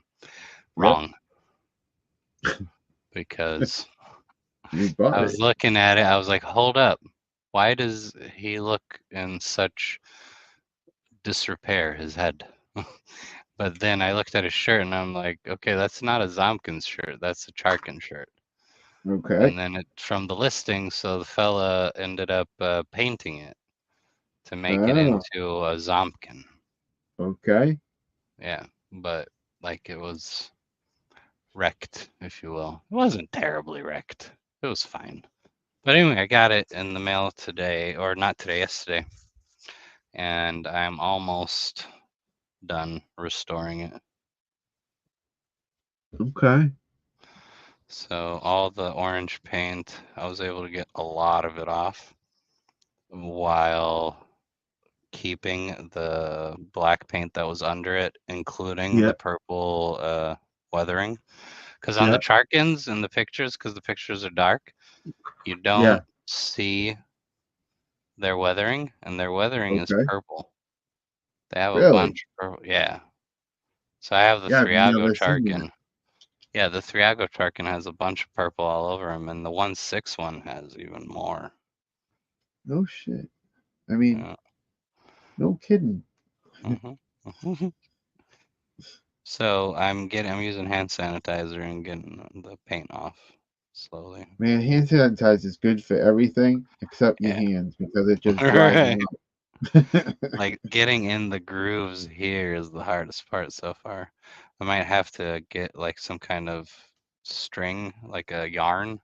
Wrong. Because You bought I it. was looking at it. I was like, hold up. Why does he look in such disrepair, his head? But then I looked at his shirt and I'm like, okay, that's not a Zomkin shirt. That's a Charkin shirt. Okay. And then from the listing, so the fella ended up painting it to make it Oh. into a Zomkin. Okay. Yeah, but like it was wrecked, if you will. It wasn't terribly wrecked. It was fine. But anyway, I got it in the mail today, or not today, yesterday. And I'm almost done restoring it. Okay. So all the orange paint, I was able to get a lot of it off while keeping the black paint that was under it, including Yeah. the purple weathering. Because on Yeah. the Charkins in the pictures, because the pictures are dark, you don't Yeah. see their weathering, and their weathering is Okay. purple. They have a Really? bunch of purple. Yeah. So I have the Yeah, I've Thriago never seen that. Charkin. Yeah, the Thriago Charkin has a bunch of purple all over him, and the 1.6 one has even more. No shit. I mean, Yeah. no kidding. So I'm using hand sanitizer and getting the paint off slowly. Man, hand sanitizer is good for everything except your Yeah. hands because it just dries Right. them up. Like getting in the grooves here is the hardest part so far. I might have to get like some kind of string, like a yarn,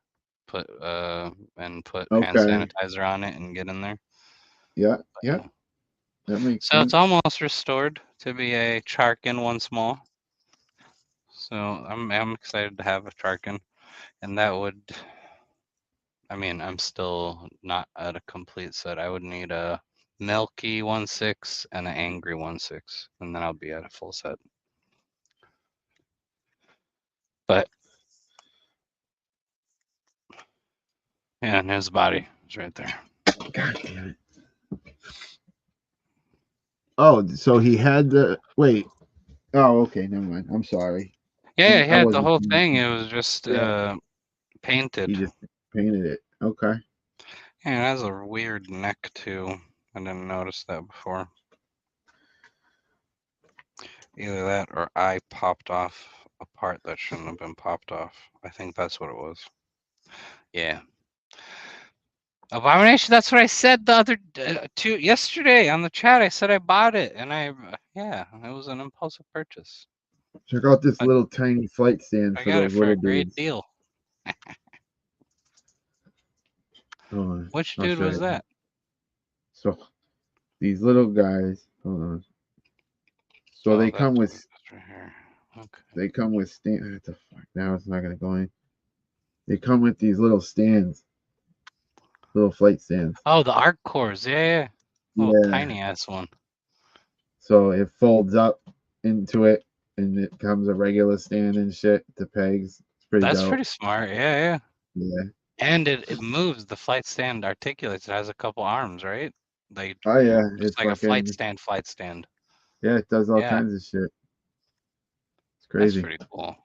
put hand Okay. sanitizer on it and get in there. Yeah. But, Yeah. That makes so sense. it's almost restored to be a Charkin once more. So I'm excited to have a Charkin, and that would. I mean, I'm still not at a complete set. I would need a Milky 1.6 and an Angry 1.6, and then I'll be at a full set. But yeah, and his body is right there. God damn it. Oh, so he had the wait. Oh, okay, never mind. I'm sorry. Yeah, he I had the wasn't. whole thing. It was just Yeah. painted. He just painted it. Okay. Yeah, it has a weird neck too. I didn't notice that before. Either that or I popped off a part that shouldn't have been popped off. I think that's what it was. Yeah. Abomination. That's what I said the other yesterday on the chat. I said I bought it, and yeah, it was an impulsive purchase. Check out this But little tiny flight stand I for got it those for a little great dudes. deal. Hold on. Which I'll dude show was you. that? So these little guys. Hold on. So Oh, they that's come with right here. Okay. they come with stand. What the fuck? Now it's not gonna go in. They come with these little stands, little flight stands. Oh, the arc cores. Yeah. Little tiny ass one. So it folds up into it, and it comes a regular stand and shit. The pegs. It's pretty That's dope. pretty smart. Yeah. Yeah. And it moves. The flight stand articulates. It has a couple arms, right? Like Oh yeah. it's It's like a fucking. flight stand. Yeah. It does all Yeah. kinds of shit. It's That's crazy. pretty cool.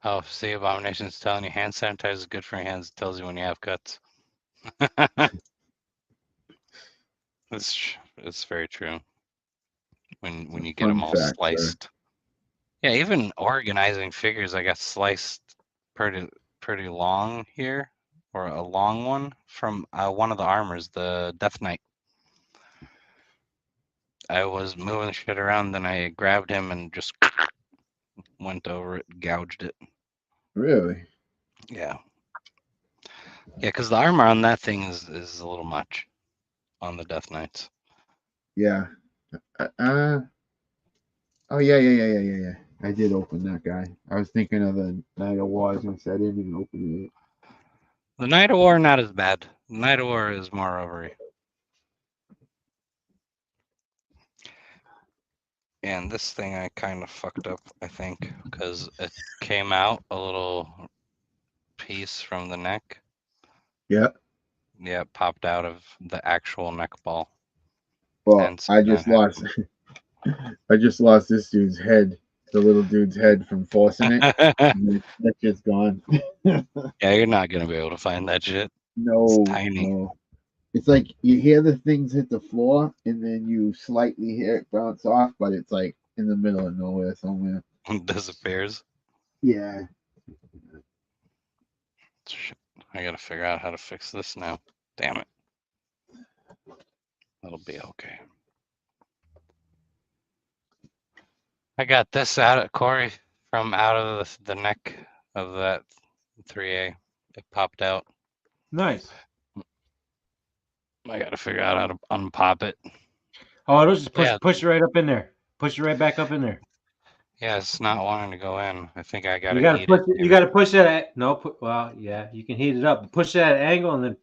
Oh, see, Abomination's telling you hand sanitizer is good for your hands. It tells you when you have cuts. It's very true. When you get Fun them all fact, sir. sliced. Yeah, even organizing figures, I got sliced pretty pretty long here, or a long one from one of the armors, the Death Knight. I was moving shit around, then I grabbed him and just went over it, gouged it. Really? Yeah. Yeah, because the armor on that thing is a little much on the Death Knights. Yeah. Oh yeah. I did open that guy. I was thinking of the Night of Wars and said I didn't even open it. The Night of War, not as bad. The Night of War is more rovery. And this thing I kind of fucked up, I think, because it came out a little piece from the neck. Yeah. Yeah, it popped out of the actual neck ball. Well, And so I that just lost. I just lost this dude's head. The little dude's head from forcing it. happened. That's just gone. Yeah, you're not gonna be able to find that shit. No, It's tiny. no. It's like you hear the things hit the floor, and then you slightly hear it bounce off, but it's like in the middle of nowhere somewhere. It disappears. Yeah. Shit, I gotta figure out how to fix this now. Damn it. That'll be okay. I got this out of Corey from out of the neck of that 3A. It popped out. Nice. I gotta figure out how to unpop it. Oh, it'll just Yeah. push it right up in there. Push it right back up in there. Yeah, it's not wanting to go in. I think I gotta You gotta heat push it. it. You gotta push that. Well, yeah, you can heat it up. Push it at an angle and then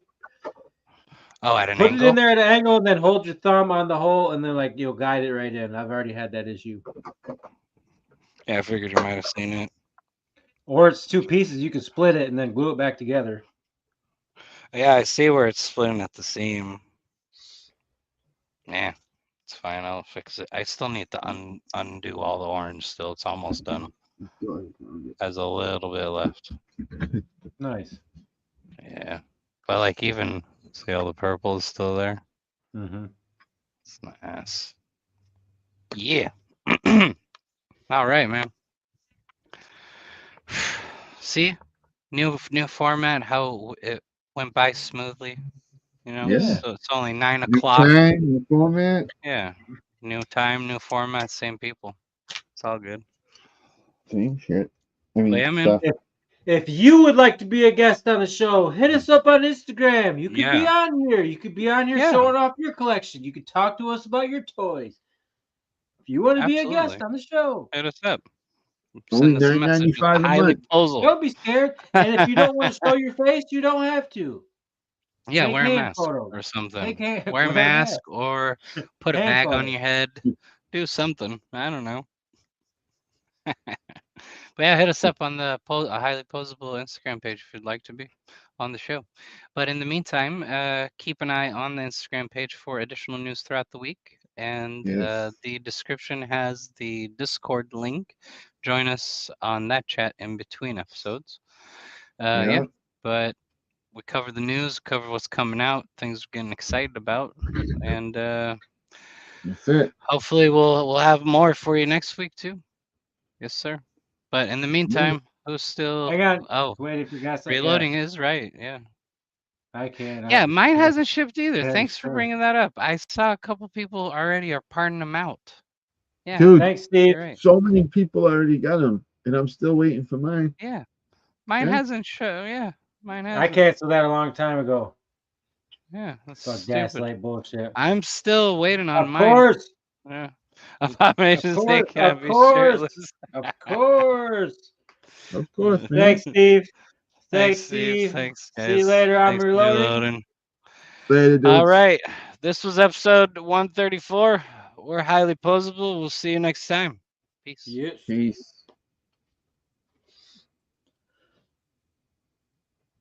Oh, at an put angle? it in there at an angle, and then hold your thumb on the hole, and then like you'll guide it right in. I've already had that issue. Yeah, I figured you might have seen it. Or it's two pieces. You can split it and then glue it back together. Yeah, I see where it's splitting at the seam. Yeah, it's fine. I'll fix it. I still need to undo all the orange still. It's almost done. Has a little bit left. Nice. Yeah. But like even see all the purple is still there? Mm-hmm. It's nice. Yeah. All right, man. See? New format, how it went by smoothly. You know? Yeah. So it's only 9 New o'clock. time, new format. Yeah. New time, new format, same people. It's all good. Same shit. I mean, But yeah, man. stuff. If you would like to be a guest on the show, hit us up on Instagram. You could be on here. You could be on here showing off your collection. You could talk to us about your toys. If you want to be a guest on the show, hit us up. Only Send us a message. $9.95 a Highly month. Posable. Don't be scared. And if you don't want to show your face, you don't have to. Yeah, Take wear a hand mask photos. or something. Take hand- Wear a wear a mask mask. or put a Hand bag on photos. your head. Do something. I don't know. But yeah, hit us up on the Highly Posable Instagram page if you'd like to be on the show. But in the meantime, keep an eye on the Instagram page for additional news throughout the week. And Yes. the description has the Discord link. Join us on that chat in between episodes. Yeah, but we cover the news, cover what's coming out, things we're getting excited about, and That's it. hopefully we'll have more for you next week too. Yes, sir. But in the meantime, who's still? Hang on. Oh, Waiting for gas. reloading is right. Yeah. I can't. Yeah, mine hasn't shipped either. Yeah, Thanks for sure. bringing that up. I saw a couple people already are parting them out. Yeah, Dude, Thanks, Steve. you're right. so many people already got them, and I'm still waiting for mine. Yeah, mine Yeah. hasn't shown. Yeah, mine hasn't. I canceled that a long time ago. Yeah, that's So stupid. gaslight bullshit. I'm still waiting on Of mine. course. Yeah. Abominations, they Of can't be course. shirtless. Of course. Of course, man. Thanks, Steve. Thanks, Steve. Thanks, guys. See you later. I'm Thanks for reloading. Later, dudes. All right. This was episode 134. We're Highly Posable. We'll see you next time. Peace. Yes. Peace.